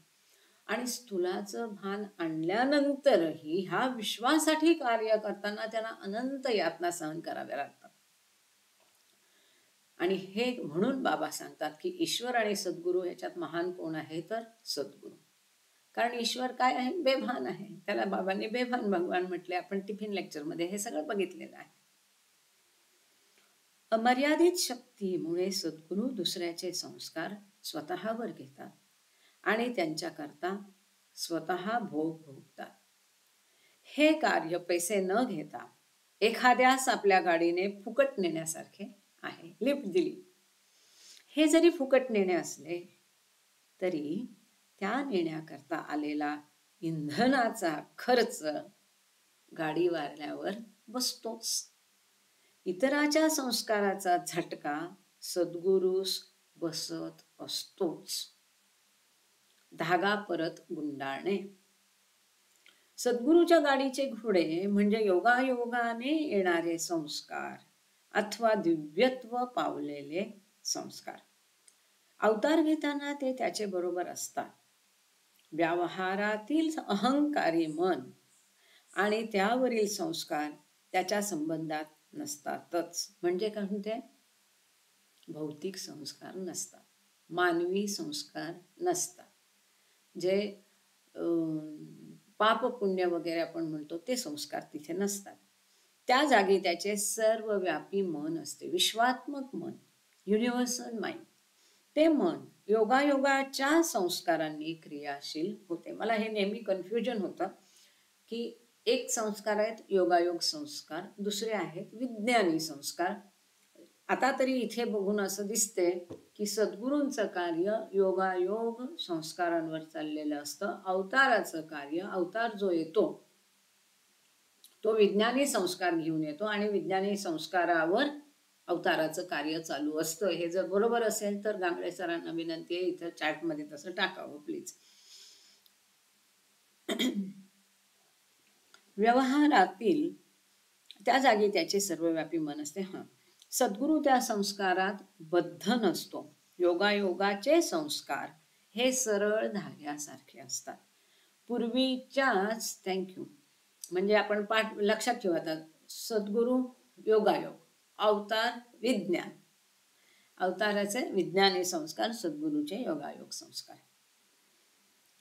आणि स्थूलाचं भान आणल्यानंतरही ह्या विश्वासाठी कार्य करताना त्यांना अनंत यातना सहन कराव्या लागतात. आणि हे म्हणून बाबा सांगतात की ईश्वर आणि सद्गुरू ह्याच्यात महान कोण आहे? तर सद्गुरू. कारण ईश्वर काय आहे? बेभान आहे. त्याला बाबांनी बेभान भगवान म्हटले. आपण टिफिन लेक्चरमध्ये हे सगळं बघितलेलं आहे. अमर्यादित शक्तीमुळे सद्गुरू दुसऱ्याचे संस्कार स्वतःवर घेतात आणि त्यांच्याकरता स्वतः भोग भोगतात. हे कार्य पैसे न घेता एखाद्यास आपल्या गाडीने फुकट नेण्यासारखे आहे. लिफ्ट दिली, हे जरी फुकट नेणे असले तरी त्या नेण्याकरता आलेला इंधनाचा खर्च गाडी वारल्यावर बसतोच. इतराच्या संस्काराचा झटका सद्गुरूस बसत असतोच. धागा परत गुंडाळणे. सद्गुरूच्या गाडीचे घोडे म्हणजे योगायोगाने येणारे संस्कार अथवा दिव्यत्व पावलेले संस्कार. अवतार घेताना ते त्याचे बरोबर असतात. व्यवहारातील अहंकारी मन आणि त्यावरील संस्कार त्याच्या संबंधात नसतातच. म्हणजे काय म्हणते? भौतिक संस्कार नसतात, मानवी संस्कार नसतात. जे पाप पुण्य वगैरे आपण म्हणतो ते संस्कार तिथे नसतात. त्या जागी त्याचे सर्वव्यापी मन असते, विश्वात्मक मन, युनिव्हर्सल माइंड. ते मन योगायोगाच्या संस्कारांनी क्रियाशील होते. मला हे नेहमी कन्फ्युजन होतं की एक संस्कार आहेत योगायोग संस्कार, दुसरे आहेत विज्ञानी संस्कार. आता तरी इथे बघून असं दिसते की सद्गुरूंचं कार्य योगायोग संस्कारांवर चाललेलं असतं. अवताराचं कार्य, अवतार जो येतो तो विज्ञानी संस्कार घेऊन येतो आणि विज्ञानी संस्कारावर अवताराचं कार्य चालू असतं. हे जर बरोबर असेल तर गांगडे सरांना विनंती आहे इथं चॅटमध्ये तसं टाकावं प्लीज. व्यवहारातील त्या जागी त्याचे सर्वव्यापी मन असते. सद्गुरू त्या संस्कारात बद्ध नसतो. योगायोगाचे संस्कार हे सरळ धाग्यासारखे असतात. पूर्वीच्याच थँक्यू म्हणजे आपण पाठ लक्षात ठेवा. सद्गुरू योगायोग, अवतार विज्ञान, अवताराचे विज्ञानी संस्कार, सद्गुरूचे योगायोग संस्कार.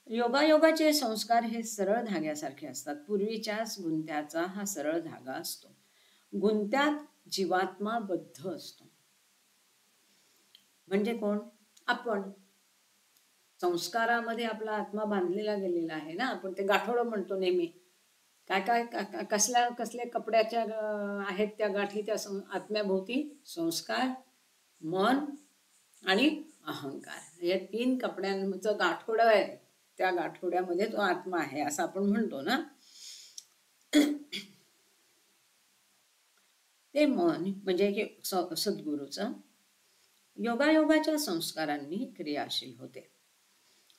योगायोगाचे संस्कार हे सरळ धाग्यासारखे असतात. पूर्वीच्याच गुंत्याचा हा सरळ धागा असतो. गुंत्यात जीवात्मा बद्ध असतो. म्हणजे कोण? आपण. संस्कारामध्ये आपला आत्मा बांधलेला गेलेला आहे ना. आपण ते गाठोडं म्हणतो नेहमी. काय काय कसले कपड्याच्या आहेत त्या गाठी त्या आत्म्याभोवती? संस्कार, मन आणि अहंकार. या 3 कपड्यांचं गाठोडं आहे. त्या गाठोड्यामध्ये तो आत्मा आहे असं आपण म्हणतो ना. ते मन म्हणजे की सद्गुरूचं योगायोगाच्या संस्कारांनी क्रियाशील होते.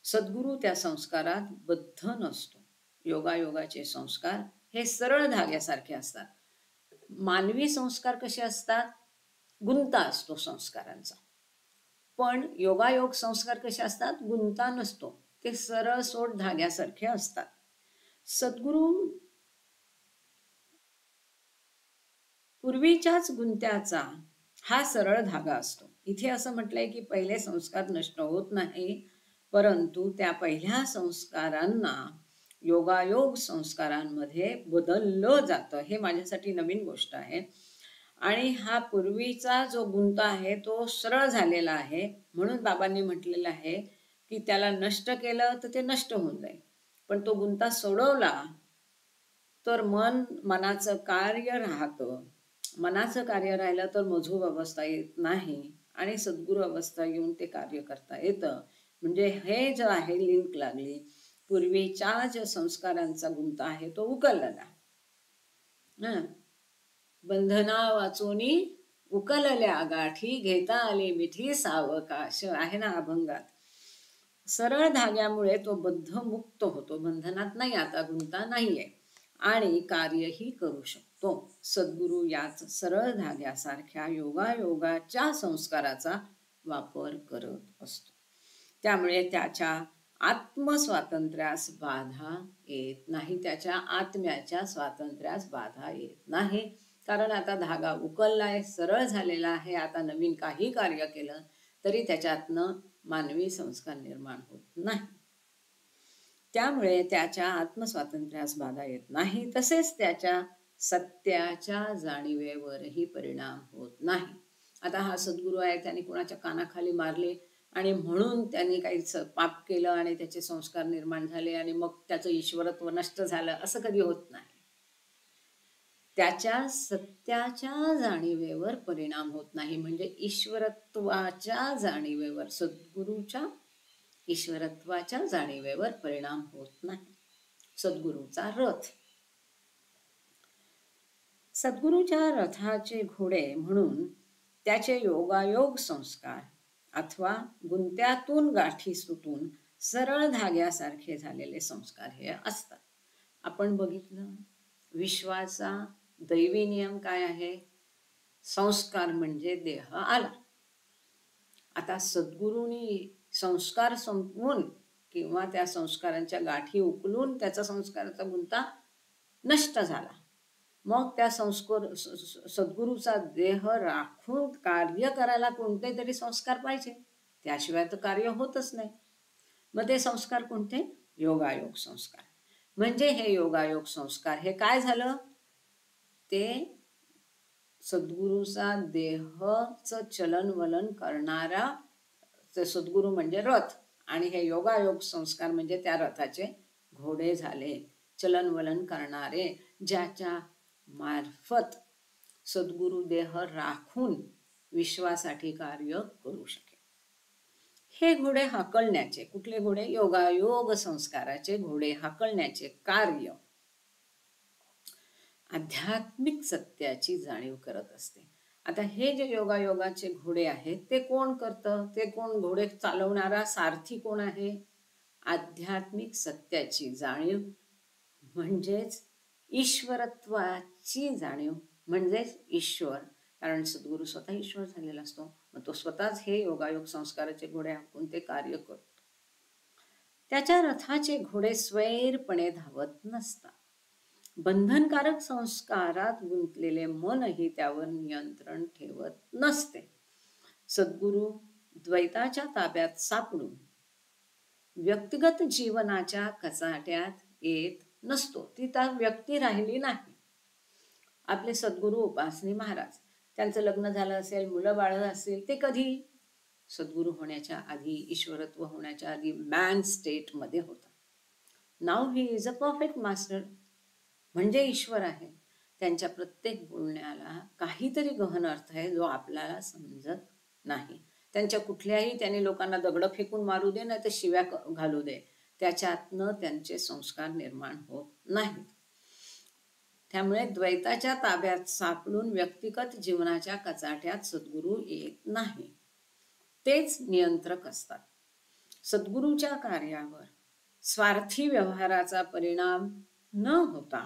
सद्गुरू त्या संस्कारात बद्ध नसतो. योगायोगाचे संस्कार हे सरळ धाग्यासारखे असतात. मानवी संस्कार कसे असतात? गुंता असतो संस्कारांचा. पण योगायोग संस्कार कसे असतात? गुंता नसतो. ते सरळ सोड धाग्यासारखे असतात. सद्गुरू पूर्वीच्याच गुंत्याचा हा सरळ धागा असतो. इथे असं म्हटलंय की पहिले संस्कार नष्ट होत नाही, परंतु त्या पहिल्या संस्कारांना योगायोग संस्कारांमध्ये बदललं जातं. हे माझ्यासाठी नवीन गोष्ट आहे. आणि हा पूर्वीचा जो गुंता आहे तो सरळ झालेला आहे. म्हणून बाबांनी म्हटलेलं आहे की त्याला नष्ट केलं तर ते नष्ट होऊन जाईल. पण तो गुंता सोडवला तर मनाचं कार्य राहतं. मनाचं कार्य राहिलं तर मधुर अवस्था येत नाही आणि सद्गुरू अवस्था येऊन ते कार्य करता येतं. म्हणजे हे जे आहे लिंक लागली. पूर्वीच्या ज्या संस्कारांचा गुंता आहे तो उकलला. बंधना वाचोनी उकलल्या गाठी, घेता आले मिठी सावकाश आहे ना अभंगात. सरळ धाग्यामुळे तो बद्ध मुक्त होतो. बंधनात नाही, आता गुंता नाहीये आणि कार्यही करू शकतो. सद्गुरू याच सरळ धाग्यासारख्या योगायोगाच्या संस्काराचा वापर करत असतो. त्यामुळे त्याच्या आत्मस्वातंत्र्यास बाधा येत नाही. त्याच्या आत्म्याच्या स्वातंत्र्यास बाधा येत नाही. कारण आता धागा उकललाय, सरळ झालेला आहे. आता नवीन काही कार्य केलं तरी त्याच्यातनं मानवी संस्कार निर्माण होत नाही. त्यामुळे त्याच्या आत्मस्वातंत्र्यास बाधा येत नाही. तसेच त्याच्या सत्याच्या जाणीवेवरही परिणाम होत नाही. आता हा सद्गुरू आहे, त्याने कोणाच्या कानाखाली मारले आणि म्हणून त्यांनी काही पाप केलं आणि त्याचे संस्कार निर्माण झाले आणि मग त्याचं ईश्वरत्व नष्ट झालं असं कधी होत नाही. त्याच्या सत्याच्या जाणीवेवर परिणाम होत नाही. म्हणजे ईश्वरत्वाच्या जाणीवेवर, सद्गुरूच्या ईश्वरत्वाच्या जाणीवेवर परिणाम होत नाही. सद्गुरूचा रथ. सद्गुरूच्या रथाचे घोडे म्हणून त्याचे योगायोग संस्कार अथवा गुंत्यातून गाठी सुटून सरळ धाग्यासारखे झालेले संस्कार हे असतात. आपण बघितलं विश्वाचा दैवी नियम काय आहे? संस्कार म्हणजे देह आला. आता सद्गुरूंनी संस्कार संपवून किंवा त्या संस्कारांच्या गाठी उकलून त्याचा संस्काराचा गुंता नष्ट झाला. मग त्या सद्गुरूचा देह राखून कार्य करायला कोणते तरी संस्कार पाहिजे. त्याशिवाय तर कार्य होतच नाही. मग ते संस्कार कोणते? योगायोग संस्कार. म्हणजे हे योगायोग संस्कार हे काय झालं? ते सद्गुरूचा देहचं चलनवलन करणारा सद्गुरू म्हणजे रथ आणि हे योगायोग संस्कार म्हणजे त्या रथाचे घोडे झाले. चलनवलन करणारे, ज्याच्या मार्फत सद्गुरू देह राखून विश्वासाठी कार्य करू शकेल. हे घोडे हाकलण्याचे, कुठले घोडे? योगायोग संस्काराचे घोडे हाकलण्याचे कार्य आध्यात्मिक सत्याची जाणीव करत असते. आता हे जे योगायोगाचे घोडे आहेत ते कोण करतं? ते कोण घोडे चालवणारा सारथी कोण आहे? आध्यात्मिक सत्याची जाणीव म्हणजेच ईश्वरत्वाची जाणीव म्हणजेच ईश्वर. कारण सद्गुरू स्वतः ईश्वर झालेला असतो. मग तो स्वतःच हे योगायोग संस्काराचे घोडे हाकून ते कार्य करतो. त्याच्या रथाचे घोडे स्वैरपणे धावत नसतात. बंधनकारक संस्कारात गुंतलेले मनही त्यावर नियंत्रण ठेवत नसते. सद्गुरू द्वैताच्या ताब्यात सापडून व्यक्तिगत जीवनाच्या कचाट्यात येत नसतो. ती त्या व्यक्ती राहिली नाही. आपले सद्गुरू उपासनी महाराज, त्यांचं लग्न झालं असेल, मुलं बाळं असतील, ते कधी? सद्गुरू होण्याच्या आधी, ईश्वरत्व होण्याच्या आधी मॅन स्टेटमध्ये होता. नाव he is a perfect master, म्हणजे ईश्वर आहे. त्यांच्या प्रत्येक बोलण्याला काहीतरी गहन अर्थ आहे जो आपल्याला समजत नाही. त्यांच्या कुठल्याही, त्यांनी लोकांना दगड फेकून मारू दे, नाही तर शिव्या घालू दे, त्याच्यातनं त्यांचे संस्कार निर्माण होत नाहीत. त्यामुळे द्वैताच्या ताब्यात सापडून व्यक्तिगत जीवनाच्या कचाट्यात सद्गुरू येत नाही. तेच नियंत्रक असतात. सद्गुरूच्या कार्यावर स्वार्थी व्यवहाराचा परिणाम न होता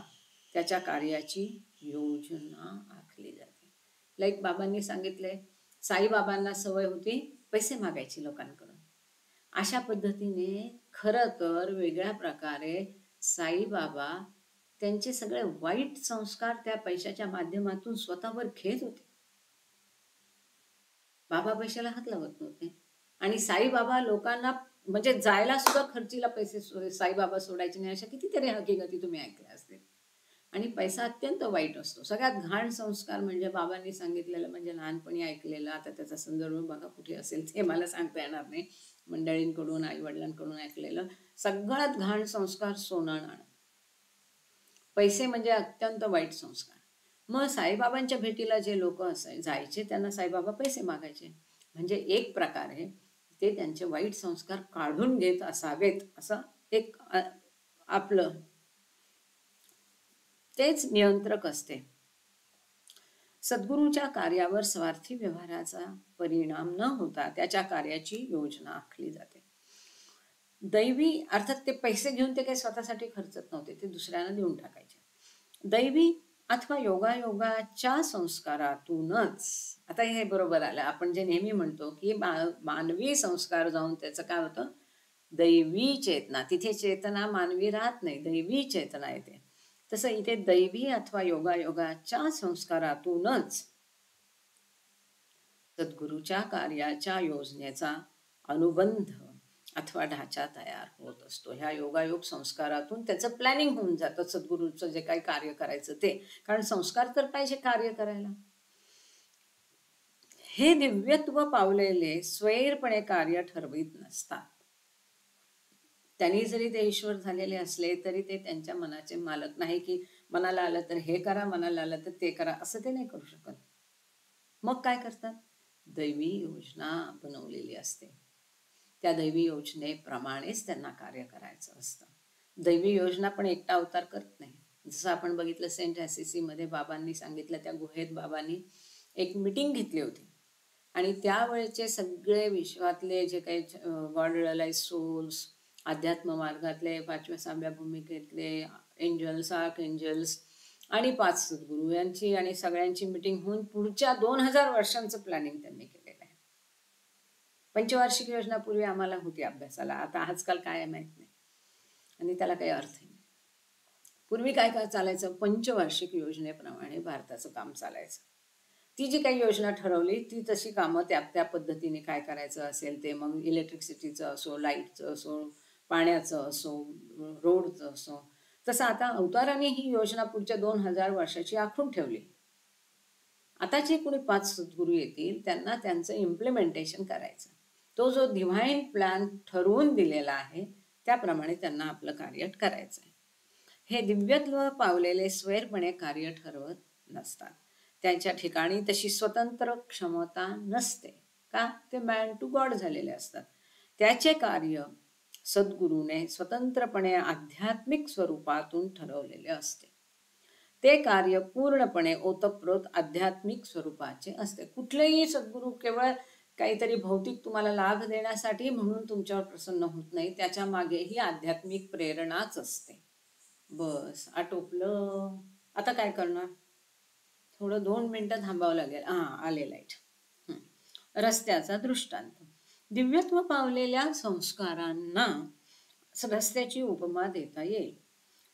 त्याच्या कार्याची योजना आखली जाते. लाईक बाबांनी सांगितले, साईबाबांना सवय होती पैसे मागायची लोकांकडून. अशा पद्धतीने खरं तर वेगळ्या प्रकारे साईबाबा त्यांचे सगळे वाईट संस्कार त्या पैशाच्या माध्यमातून स्वतःवर घेत होते. बाबा पैशाला हात लावत नव्हते. आणि साईबाबा लोकांना म्हणजे जायला सुद्धा खर्चीला पैसे साईबाबा सोडायचे नाही. अशा कितीतरी हकीकती तुम्ही ऐकल्या असतील. आणि पैसा अत्यंत वाईट असतो. सगळ्यात घाण संस्कार म्हणजे बाबांनी सांगितलेलं, म्हणजे लहानपणी ऐकलेलं, आता त्याचा संदर्भ बघा कुठे असेल ते मला सांगता येणार नाही, मंडळींकडून आईवडिलांकडून ऐकलेलं, सगळ्यात घाण संस्कार सोनं नाणं. पैसे म्हणजे अत्यंत वाईट संस्कार. मग साईबाबांच्या भेटीला जे लोक जायचे त्यांना साईबाबा पैसे मागायचे. म्हणजे एक प्रकारे ते त्यांचे वाईट संस्कार काढून घेत असावेत असं एक आपलं तेच नियंत्रक असते. सद्गुरूच्या कार्यावर स्वार्थी व्यवहाराचा परिणाम न होता त्याच्या कार्याची योजना आखली जाते. दैवी अर्थात ते पैसे घेऊन ते काही स्वतःसाठी खर्चत नव्हते, ते दुसऱ्यांना देऊन टाकायचे. दैवी अथवा योगायोगाच्या संस्कारातूनच, आता हे बरोबर आलं, आपण जे नेहमी म्हणतो की मानवी संस्कार जाऊन त्याचं काय होतं, दैवी चेतना. तिथे चेतना मानवी राहत नाही, दैवी चेतना येते. तसं इथे दैवी अथवा योगायोगाच्या संस्कारातूनच सद्गुरूच्या कार्याच्या योजनेचा अनुबंध अथवा ढाचा तयार होत असतो. ह्या योगायोग संस्कारातून त्याचं प्लॅनिंग होऊन जातं, सद्गुरूचं जे काही कार्य करायचं ते. कारण संस्कार तर पाहिजे कार्य करायला. हे दिव्यत्व पावलेले स्वैरपणे कार्य ठरवित नसतात. त्यांनी जरी ते ईश्वर झालेले असले तरी ते त्यांच्या मनाचे मालक नाही की मनाला आलं तर हे करा, मनाला आलं तर ते करा, असं ते नाही करू शकत. मग काय करतात? दैवी योजना बनवलेली असते. त्या दैवी योजनेप्रमाणेच त्यांना कार्य करायचं असतं. दैवी योजना पण एकटा अवतार करत नाही. जसं आपण बघितलं सेंट ॲसिसीमध्ये बाबांनी सांगितलं, त्या गुहेत बाबांनी एक मीटिंग घेतली होती आणि त्यावेळेचे सगळे विश्वातले जे काही गॉड रिअलाइज सोल्स, अध्यात्म मार्गातले 5व्या 6व्या भूमिकेतले एंजल्स, आर्क एंजल्स आणि 5 सद्गुरू यांची आणि सगळ्यांची मीटिंग होऊन पुढच्या 2000 वर्षांचं प्लॅनिंग त्यांनी केलेलं आहे. पंचवार्षिक योजना पूर्वी आम्हाला होती अभ्यासाला, आता आजकाल काय आहे माहित नाही आणि त्याला काही अर्थ नाही. पूर्वी काय काय चालायचं, पंचवार्षिक योजनेप्रमाणे भारताचं काम चालायचं. ती जी काही योजना ठरवली ती तशी कामं त्या पद्धतीने काय करायचं असेल ते, मग इलेक्ट्रिसिटीचं असो, लाईटचं असो, पाण्याचं असो, रोडचं असो, तसं आता अवताराने ही योजना पुढच्या 2000 वर्षाची आखून ठेवली. आता जे कोणी 5 सद्गुरू येतील त्यांना त्यांचं इम्प्लिमेंटेशन करायचं. तो जो डिव्हाइन प्लॅन ठरवून दिलेला आहे त्याप्रमाणे त्यांना आपलं कार्य करायचं आहे. हे दिव्यत्व पावलेले स्वैरपणे कार्य ठरवत नसतात. त्यांच्या ठिकाणी तशी स्वतंत्र क्षमता नसते. का? ते मॅन टू गॉड झालेले असतात. त्याचे कार्य सद्गुरूने स्वतंत्रपणे आध्यात्मिक स्वरूपातून ठरवलेले असते. ते कार्य पूर्णपणे ओतप्रोत आध्यात्मिक स्वरूपाचे असते. कुठलेही सद्गुरू केवळ काहीतरी भौतिक तुम्हाला लाभ देण्यासाठी म्हणून तुमच्यावर प्रसन्न होत नाही, त्याच्या मागे ही आध्यात्मिक प्रेरणाच असते. बस आटोपलं. आता काय करणार? थोडं 2 मिनिटं थांबावं लागेल. आले लाईट. रस्त्याचा दृष्टांत. दिव्यत्व पावलेल्या संस्कारांना रस्त्याची उपमा देता येईल.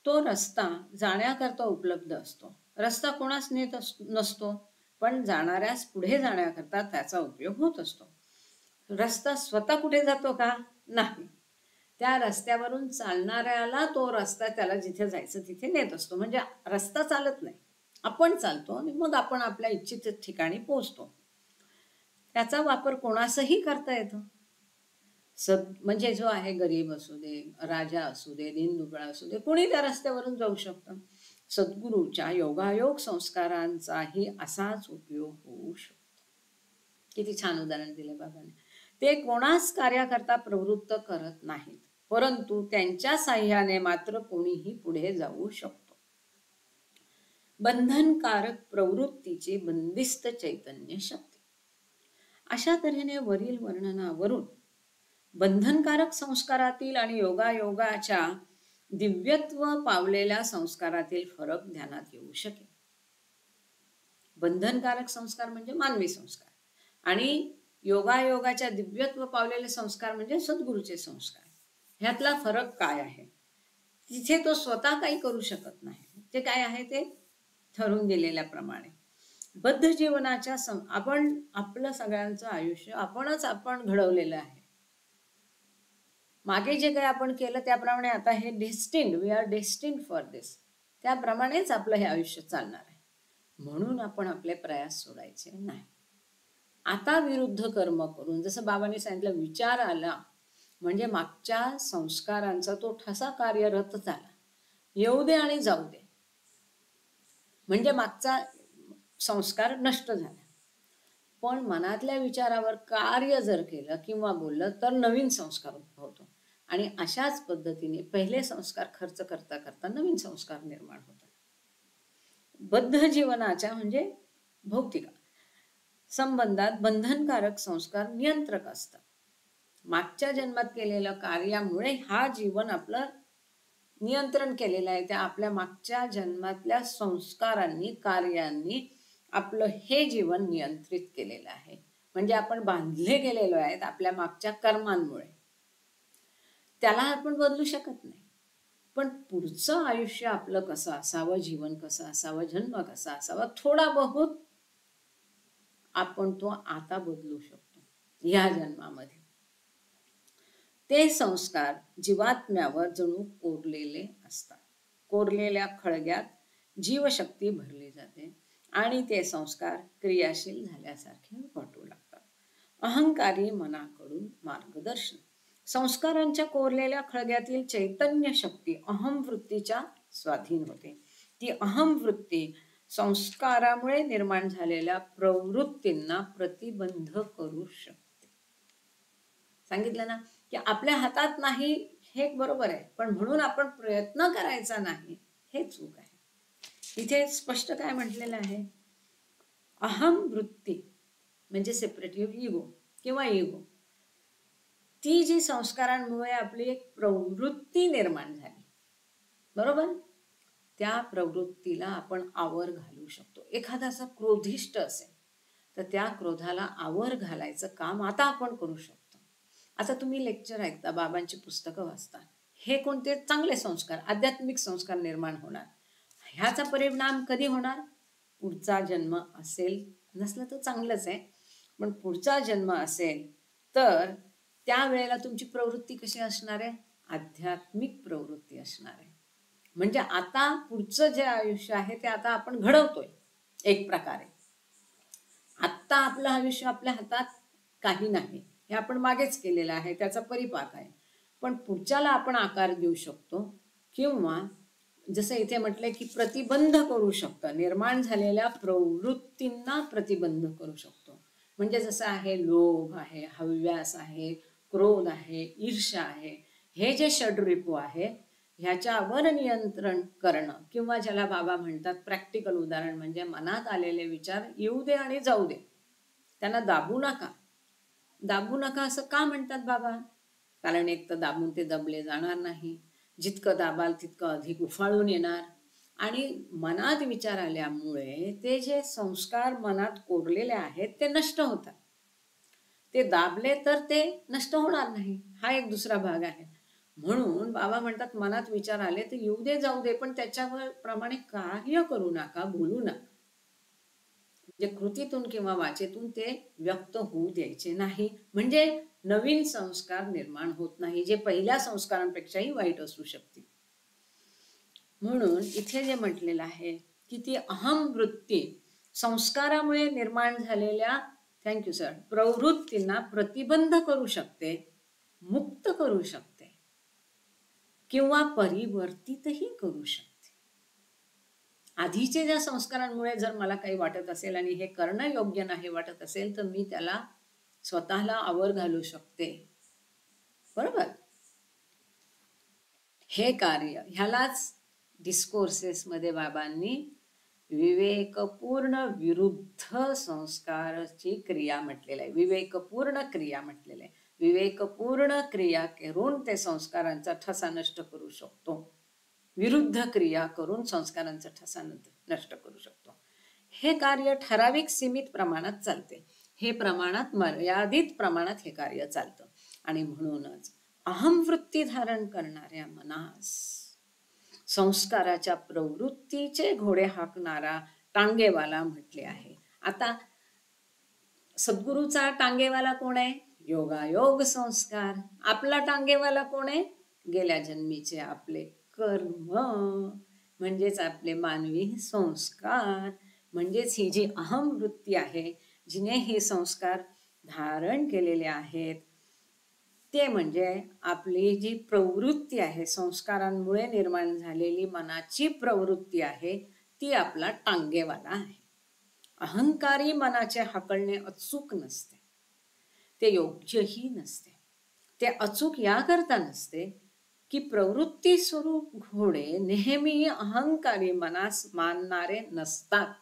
तो रस्ता जाण्याकरता उपलब्ध असतो. रस्ता कोणास नेत नसतो, पण जाणाऱ्यास पुढे जाण्याकरता त्याचा उपयोग होत असतो. रस्ता स्वतः कुठे जातो का? नाही. त्या रस्त्यावरून चालणाऱ्याला तो रस्ता त्याला जिथे जायचं तिथे नेत असतो. म्हणजे रस्ता चालत नाही, आपण चालतो आणि मग आपण आपल्या इच्छित ठिकाणी पोहोचतो. त्याचा वापर कोणासही करता येतो. म्हणजे जो आहे गरीब असू दे, राजा असू दे, दीनदुबळा असू दे, कोणी त्या रस्त्यावरून जाऊ शकतं. सद्गुरूच्या योगायोग संस्कारांचाही असाच उपयोग होऊ शकतो. किती छान उदाहरण दिले बाबांनी. ते कोणास कार्याकरता प्रवृत्त करत नाहीत, परंतु त्यांच्या साह्याने मात्र कोणीही पुढे जाऊ शकतो. बंधनकारक प्रवृत्तीची बंदिस्त चैतन्य शक्ती. अशा तऱ्हेने वरील वर्णनावरून बंधनकारक संस्कारातील आणि योगायोगाच्या दिव्यत्व पावलेल्या संस्कारातील फरक ध्यानात येऊ शकेल. बंधनकारक संस्कार म्हणजे मानवी संस्कार आणि योगायोगाच्या दिव्यत्व पावलेले संस्कार म्हणजे सद्गुरूचे संस्कार. ह्यातला फरक काय आहे? तिथे तो स्वतः काही करू शकत नाही. ते काय आहे ते ठरवून दिलेल्याप्रमाणे बद्ध जीवनाच्या आपण आपलं सगळ्यांचं आयुष्य आपण घडवलेलं आहे. मागे जे काही आपण केलं त्याप्रमाणे आता हे वी आर डेस्टिन्ड फॉर दिस. त्याप्रमाणेच आपलं हे आयुष्य चालणार आहे. म्हणून आपण आपले प्रयास सोडायचे नाही. आता विरुद्ध कर्म करून, जसं बाबांनी सांगितलं, विचार आला म्हणजे मागच्या संस्कारांचा तो ठसा कार्यरत झाला. येऊ दे आणि जाऊ दे, म्हणजे मागचा संस्कार नष्ट झाला. पण मनातल्या विचारावर कार्य जर केलं किंवा बोललं तर नवीन संस्कार उद्भवतो. आणि अशाच पद्धतीने पहिले संस्कार खर्च करता करता नवीन संस्कार निर्माण होतात. बद्ध जीवनाच्या म्हणजे भौतिक संबंधात बंधनकारक संस्कार नियंत्रक असतात. मागच्या जन्मात केलेल्या कार्यामुळे हा जीवन आपलं नियंत्रण केलेलं आहे. त्या आपल्या मागच्या जन्मातल्या संस्कारांनी, कार्यांनी आपलं हे जीवन नियंत्रित केलेलं आहे. म्हणजे आपण बांधले गेलेलो आहेत आपल्या मागच्या कर्मांमुळे. त्याला आपण बदलू शकत नाही. पण पुढचं आयुष्य आपलं कसं असावं, जीवन कसं असावं, जन्म कसा असावा, थोडा बहुत आपण तो आता बदलू शकतो या जन्मामध्ये. ते संस्कार जीवात्म्यावर जणू कोरलेले असतात. कोरलेल्या खळग्यात जीवशक्ती भरली जाते आणि ते संस्कार क्रियाशील झाल्यासारखे वाटू लागतात. अहंकारी मनाकडून मार्गदर्शन. संस्कारांच्या कोरलेल्या खळग्यातील चैतन्य शक्ती अहम वृत्तीच्या स्वाधीन होते. ती अहम वृत्ती संस्कारामुळे निर्माण झालेल्या प्रवृत्तींना प्रतिबंध करू शकते. सांगितलं ना की आपल्या हातात नाही हे बरोबर आहे, पण म्हणून आपण प्रयत्न करायचा नाही हे चूक आहे. इथे स्पष्ट काय म्हटलेलं आहे? अहम वृत्ती म्हणजे सेपरेटिव्ह इगो किंवा इगो, ती जी संस्कारांमुळे आपली एक प्रवृत्ती निर्माण झाली, बरोबर, त्या प्रवृत्तीला आपण आवर घालू शकतो. एखादा असा क्रोधिष्ट असेल तर त्या क्रोधाला आवर घालायचं काम आता आपण करू शकतो. आता तुम्ही लेक्चर ऐकता, बाबांची पुस्तकं वाचता, हे कोणते चांगले संस्कार, आध्यात्मिक संस्कार निर्माण होणार. ह्याचा परिणाम कधी होणार? पुढचा जन्म असेल, नसलं तर चांगलंच आहे, पण पुढचा जन्म असेल तर त्यावेळेला तुमची प्रवृत्ती कशी असणार आहे? आध्यात्मिक प्रवृत्ती असणार आहे. म्हणजे आता पुढचं जे आयुष्य आहे ते आता आपण घडवतोय एक प्रकारे. आत्ता आपलं आयुष्य आपल्या हातात काही नाही, हे आपण मागेच केलेलं आहे, त्याचा परिपाक आहे. पण पुढच्याला आपण आकार देऊ शकतो किंवा जसं इथे म्हटलंय की प्रतिबंध करू शकतो. निर्माण झालेल्या प्रवृत्तींना प्रतिबंध करू शकतो. म्हणजे जसं आहे लोभ आहे, हव्यास आहे, क्रोध आहे, ईर्ष्या आहे, हे जे षड्रिपू आहे, ह्याच्यावर नियंत्रण करणं, किंवा ज्याला बाबा म्हणतात प्रॅक्टिकल उदाहरण म्हणजे मनात आलेले विचार येऊ दे आणि जाऊ दे, त्यांना दाबू नका. दाबू नका असं का म्हणतात बाबा? कारण एक तर दाबून ते दबले जाणार नाही, जितकं दाबाल तितकं अधिक उफाळून येणार, आणि मनात विचार आल्यामुळे ते जे संस्कार मनात कोरलेले आहेत ते नष्ट होतात. ते दाबले तर ते नष्ट होणार नाही, हा एक दुसरा भाग आहे. म्हणून बाबा म्हणतात मनात विचार आले तर येऊ दे जाऊ दे, पण त्याच्यावर प्रमाणे कार्य करू नका, बोलू नका. म्हणजे कृतीतून किंवा वाचेतून ते व्यक्त होऊ द्यायचे नाही, म्हणजे नवीन संस्कार निर्माण होत नाही, जे पहिल्या संस्कारांपेक्षाही वाईट असू शकतील. म्हणून इथे जे म्हटलेलं आहे की ती अहम वृत्ती संस्कारामुळे निर्माण झालेल्या, थँक्यू सर, प्रवृत्तींना प्रतिबंध करू शकते, मुक्त करू शकते, किंवा परिवर्तितही करू शकते. आधीचे ज्या संस्कारांमुळे जर मला काही वाटत असेल आणि हे करणं योग्य नाही वाटत असेल तर मी त्याला स्वतःला आवर घालू शकते, बरोबर. हे कार्य, ह्यालाच डिस्कोर्सेस मध्ये बाबांनी विवेकपूर्ण विरुद्ध संस्काराची क्रिया म्हटलेलं आहे. विवेकपूर्ण क्रिया म्हटलेलं आहे. विवेकपूर्ण क्रिया करून ते संस्कारांचा ठसा नष्ट करू शकतो, विरुद्ध क्रिया करून संस्कारांचा ठसा नष्ट करू शकतो. हे कार्य ठराविक सीमित प्रमाणात चालते, हे प्रमाणात मर्यादित प्रमाणात हे कार्य चालतं. आणि म्हणूनच अहम वृत्ती धारण करणाऱ्या मनास संस्काराच्या प्रवृत्तीचे घोडे हाकणारा टांगेवाला म्हटले आहे. आता सद्गुरूचा टांगेवाला कोण आहे? योगायोग संस्कार. आपला टांगेवाला कोण आहे? गेल्या जन्मीचे आपले कर्म, म्हणजेच आपले मानवी संस्कार, म्हणजेच ही जी अहम वृत्ती आहे जिने हे संस्कार धारण केलेले आहेत, ते म्हणजे आपली जी प्रवृत्ती आहे, संस्कारांमुळे निर्माण झालेली मनाची प्रवृत्ती आहे, ती आपला टांगेवाला आहे. अहंकारी मनाचे हाकलणे अचूक नसते, ते योग्यही नसते. ते अचूक याकरता नसते की प्रवृत्ती स्वरूप घोडे नेहमी अहंकारी मनास मानणारे नसतात.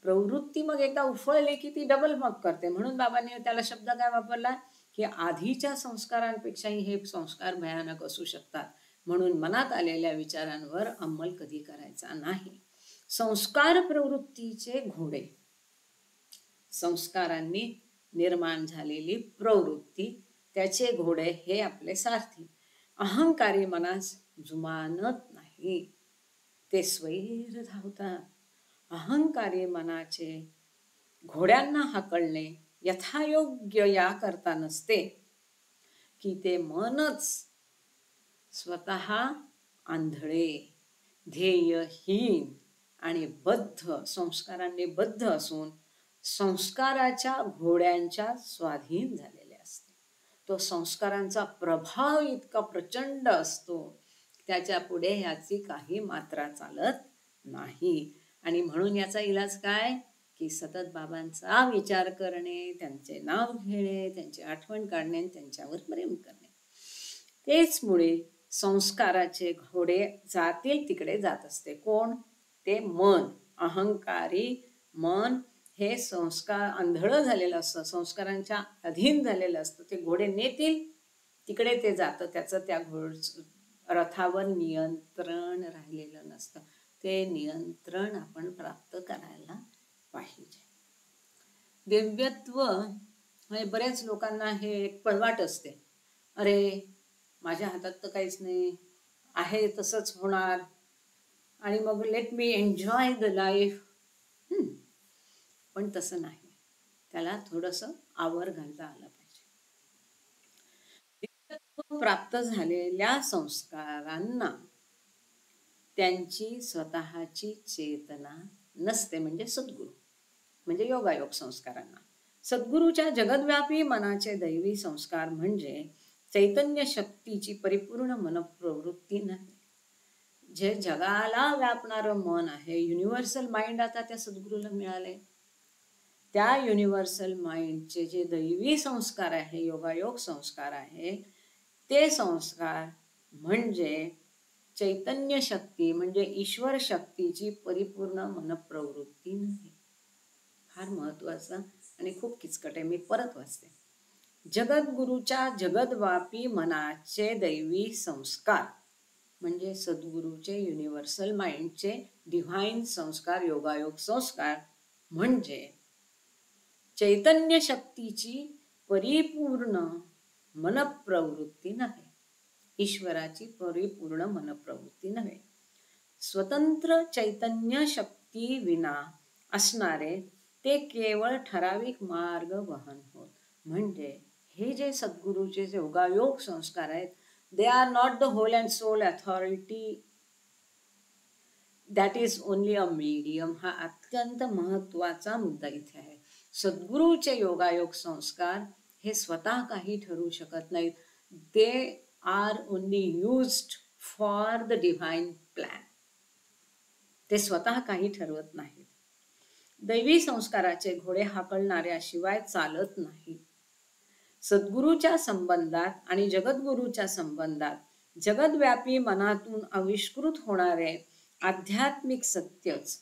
प्रवृत्ती मग एकदा उफळली की ती डबल मग करते. म्हणून बाबांनी त्याला शब्द काय वापरला की आधीच्या संस्कारांपेक्षाही हे संस्कार भयानक असू शकतात, म्हणून मनात आलेल्या विचारांवर अंमल कधी करायचा नाही. संस्कार प्रवृत्तीचे घोडे, संस्कारांनी निर्माण झालेली प्रवृत्ती, त्याचे घोडे हे आपले सारथी. अहंकारी मनास जुमानत नाही, ते स्वैर धावतात. अहंकारी मनाचे घोड्यांना हाकलणे यथायोग्य याकरता नसते की ते मनच स्वतः आंधळे, ध्येयहीन आणि बद्ध, संस्कारांनी बद्ध असून संस्काराच्या घोड्यांच्या स्वाधीन झालेले असते. तो संस्कारांचा प्रभाव इतका प्रचंड असतो, त्याच्या पुढे याची काही मात्रा चालत नाही. आणि म्हणून याचा इलाज काय की सतत बाबांचा विचार करणे, त्यांचे नाव घेणे, त्यांची आठवण काढणे, त्यांच्यावर प्रेम करणे. तेच मुळे संस्काराचे घोडे जातील तिकडे जात असते. कोण? ते मन. अहंकारी मन हे संस्कार आंधळं झालेलं असतं, संस्कारांच्या अधीन झालेलं असतं. ते घोडे नेतील तिकडे ते जातं, त्याचं त्या रथावर नियंत्रण राहिलेलं नसतं. ते नियंत्रण आपण प्राप्त करायला पाहिजे. दिव्यत्व म्हणजे बऱ्याच लोकांना हे एक पळवाट असते, अरे माझ्या हातात तर काहीच नाही आहे, तसंच होणार, आणि मग let me enjoy the life. पण तसं नाही, त्याला थोडंसं आवर घालता आलं पाहिजे. दिव्यत्व प्राप्त झालेल्या संस्कारांना त्यांची स्वतःची चेतना नसते, म्हणजे सद्गुरू, म्हणजे योगायोग संस्कारांना. सद्गुरूच्या जगद्व्यापी मनाचे दैवी संस्कार म्हणजे चैतन्य शक्तीची परिपूर्ण मनप्रवृत्ती नाही. जे जगाला व्यापणारं मन आहे, युनिव्हर्सल माइंड, आता त्या सद्गुरूला मिळाले. त्या युनिव्हर्सल माइंडचे जे दैवी संस्कार आहे, योगायोग संस्कार आहे, ते संस्कार म्हणजे चैतन्य शक्ती म्हणजे ईश्वर शक्तीची परिपूर्ण मनप्रवृत्ती नाही. फार महत्वाचं आणि खूप किचकट आहे. मी परत वाचते. जगद्गुरूच्या जगदव्यापी मनाचे दैवी संस्कार म्हणजे सद्गुरूचे युनिव्हर्सल माइंडचे डिव्हाइन संस्कार, योगायोग संस्कार म्हणजे चैतन्य शक्तीची परिपूर्ण मनप्रवृत्ती नव्हे. ईश्वराची परिपूर्ण मनप्रवृत्ती नव्हे. स्वतंत्र चैतन्य शक्ती विना असणारे ते केवळ ठराविक मार्ग वहन होत. म्हणजे हे जे सद्गुरूचे योगायोग संस्कार आहेत, they are not the whole and sole authority, that is only a medium. हा अत्यंत महत्वाचा मुद्दा इथे आहे. सद्गुरूचे योगायोग संस्कार हे स्वतः काही ठरू शकत नाहीत. They are only used for the divine plan. ते स्वतः काही ठरवत नाहीत. दैवी संस्काराचे घोडे हाकलणाऱ्याशिवाय चालत नाही. सद्गुरूच्या संबंधात आणि जगद्गुरूच्या संबंधात जगद्व्यापी मनातून आविष्कृत होणारे आध्यात्मिक सत्यच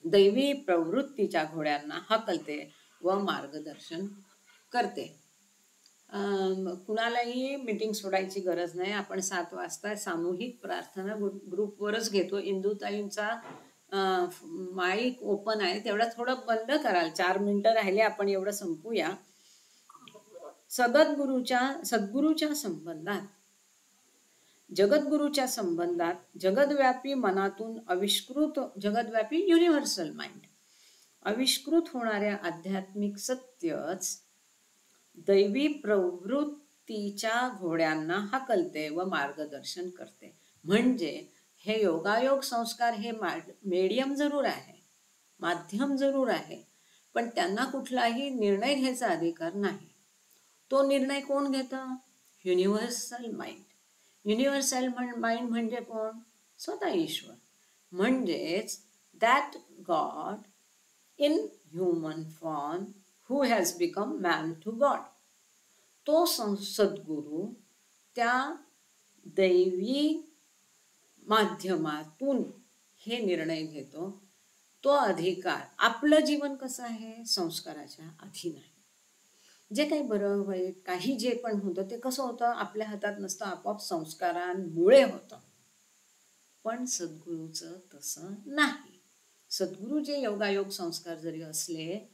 दैवी प्रवृत्तीच्या घोड्यांना हाकलते व मार्गदर्शन करते. कुणालाही मीटिंग सोडायची गरज नाही. आपण 7 वाजता सामूहिक प्रार्थना ग्रुपवरच घेतो. इंदुताईंचा माईक ओपन आहे, तेवढं थोडं बंद कराल. 4 मिनिटं राहिले, आपण एवढं संपूया. सद्गुरूच्या संबंधात जगद्गुरूच्या संबंधात जगद्व्यापी मनातून आविष्कृत, जगद्व्यापी युनिव्हर्सल माइंड आविष्कृत होणाऱ्या आध्यात्मिक सत्यच दैवी प्रवृत्तीच्या घोड्यांना हाकलते व मार्गदर्शन करते. म्हणजे हे योगायोग संस्कार हे मीडियम जरूर आहे, माध्यम जरूर आहे, पण त्यांना कुठलाही निर्णय घ्यायचा अधिकार नाही. तो निर्णय कोण घेतं? Universal mind. युनिव्हर्सल माइंड म्हणजे कोण? स्वतः ईश्वर. म्हणजेच that God in human form who has become man to God. तो सद्गुरू त्या दैवी माध्यमातून हे निर्णय घेतो. तो अधिकार, आपलं जीवन कसं आहे? संस्काराच्या अधीन आहे. जे काही बरं वाईट काही जे पण होतं ते कसं होतं? आपल्या हातात नसतं, आपोआप संस्कारांमुळे होतं. पण सद्गुरूचं तसं नाही. सद्गुरू जे योगायोग संस्कार जरी असले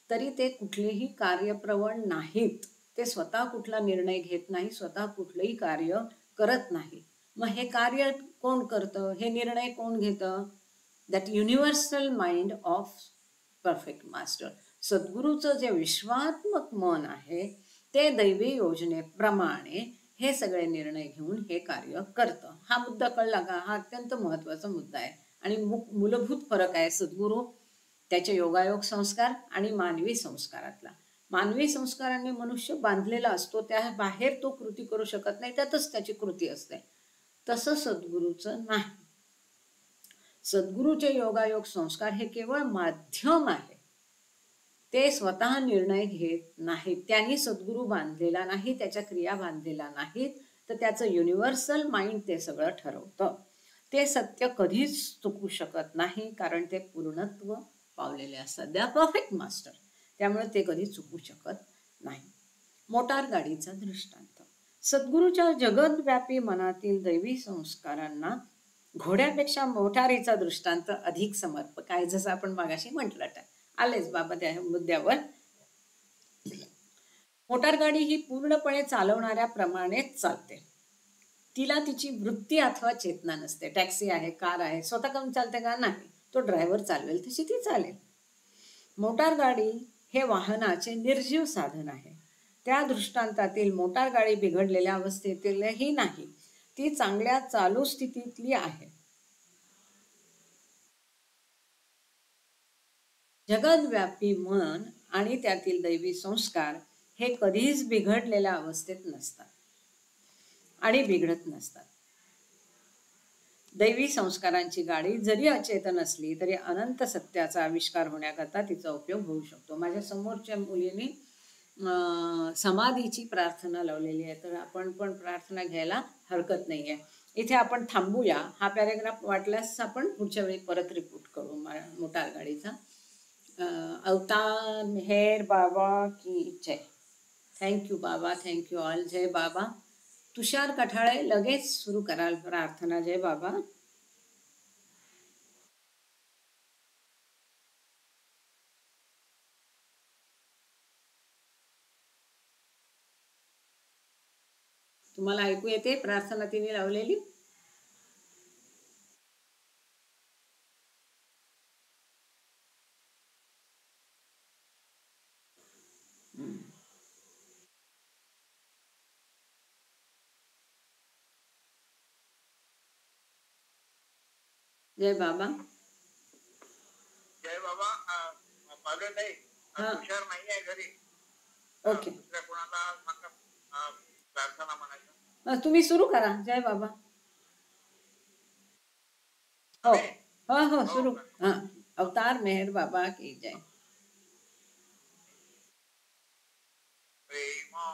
तरी ते कुठलेही कार्यप्रवण नाहीत. ते स्वतः कुठला निर्णय घेत नाही, स्वतः कुठलंही कार्य करत नाही. मग हे कार्य कोण करतं? हे निर्णय कोण घेतं? That universal mind of perfect master. सद्गुरूचं जे विश्वात्मक मन आहे ते दैवी योजनेप्रमाणे हे सगळे निर्णय घेऊन हे कार्य करतं. हा मुद्दा कळला का? हा अत्यंत महत्वाचा मुद्दा आहे आणि मूलभूत फरक आहे सद्गुरू, त्याचे योगायोग संस्कार आणि मानवी संस्कारातला. मानवी संस्कारांनी मनुष्य बांधलेला असतो, त्या बाहेर तो कृती करू शकत नाही, त्यातच त्याची कृती असते. तसं सद्गुरूचं नाही. सद्गुरूचे योगायोग संस्कार हे केवळ माध्यम आहे. ते स्वतः निर्णय घेत नाहीत. त्यांनी सद्गुरू बांधलेला नाही, त्याच्या क्रिया बांधलेला नाहीत, तर त्याचं युनिव्हर्सल माइंड ते सगळं ठरवतं. ते सत्य कधीच चुकू शकत नाही, कारण ते पूर्णत्व पावलेले असतात. They are perfect master. त्यामुळे ते कधी चुकू शकत नाही. मोटार गाडीचा दृष्टांत. सद्गुरूच्या जगदव्यापी मनातील दैवी संस्कारांना घोड्यापेक्षा मोटारीचा दृष्टांत अधिक समर्पक आहे. जसं आपण मागाशी म्हटलं, आलेच बाबा त्या मुद्द्यावर. मोटार गाडी ही पूर्णपणे चालवणाऱ्याप्रमाणेच चालते. तिला तिची वृत्ती अथवा चेतना नसते. टॅक्सी आहे, कार आहे, स्वतः करून चालते का? नाही. तो ड्रायव्हर चालवेल तशी ती चालेल. मोटार गाडी हे वाहनाचे निर्जीव साधन आहे. त्या दृष्टांतातील मोटार गाडी बिघडलेल्या अवस्थेतीलही नाही, ती चांगल्या चालू स्थितीतली आहे. जगदव्यापी मन आणि त्यातील दैवी संस्कार हे कधीच बिघडलेल्या अवस्थेत नसतात आणि बिघडत नसतात. दैवी संस्कारांची गाडी जरी अचेतन असली तरी अनंत सत्याचा आविष्कार होण्याकरता तिचा उपयोग होऊ शकतो. माझ्या समोरच्या मुलीने समाधीची प्रार्थना लावलेली आहे. तर आपण पण प्रार्थना घ्यायला हरकत नाही आहे. इथे आपण थांबूया. हा पॅरेग्राफ वाटल्यास आपण पुढच्या वेळी परत रिपीट करू मोटार गाडीचा. अवतार मेहर बाबा की जय. थँक्यू बाबा, थँक्यू ऑल. जय बाबा. तुषार कठाळे लगेच सुरू कराल प्रार्थना. जय बाबा. तुम्हाला ऐकू येते प्रार्थना तिने लावलेली? जय बाबा. जय बाबा. माझं नाही, हा, तुषार नाही आहे घरी. ओके. दुसऱ्या कोणाला सांगा प्रार्थना म्हणायचं. तुम्ही सुरू करा. जय बाबा. हो हो हो, सुरू. हां. अवतार मेहर बाबा की जय. प्रेमा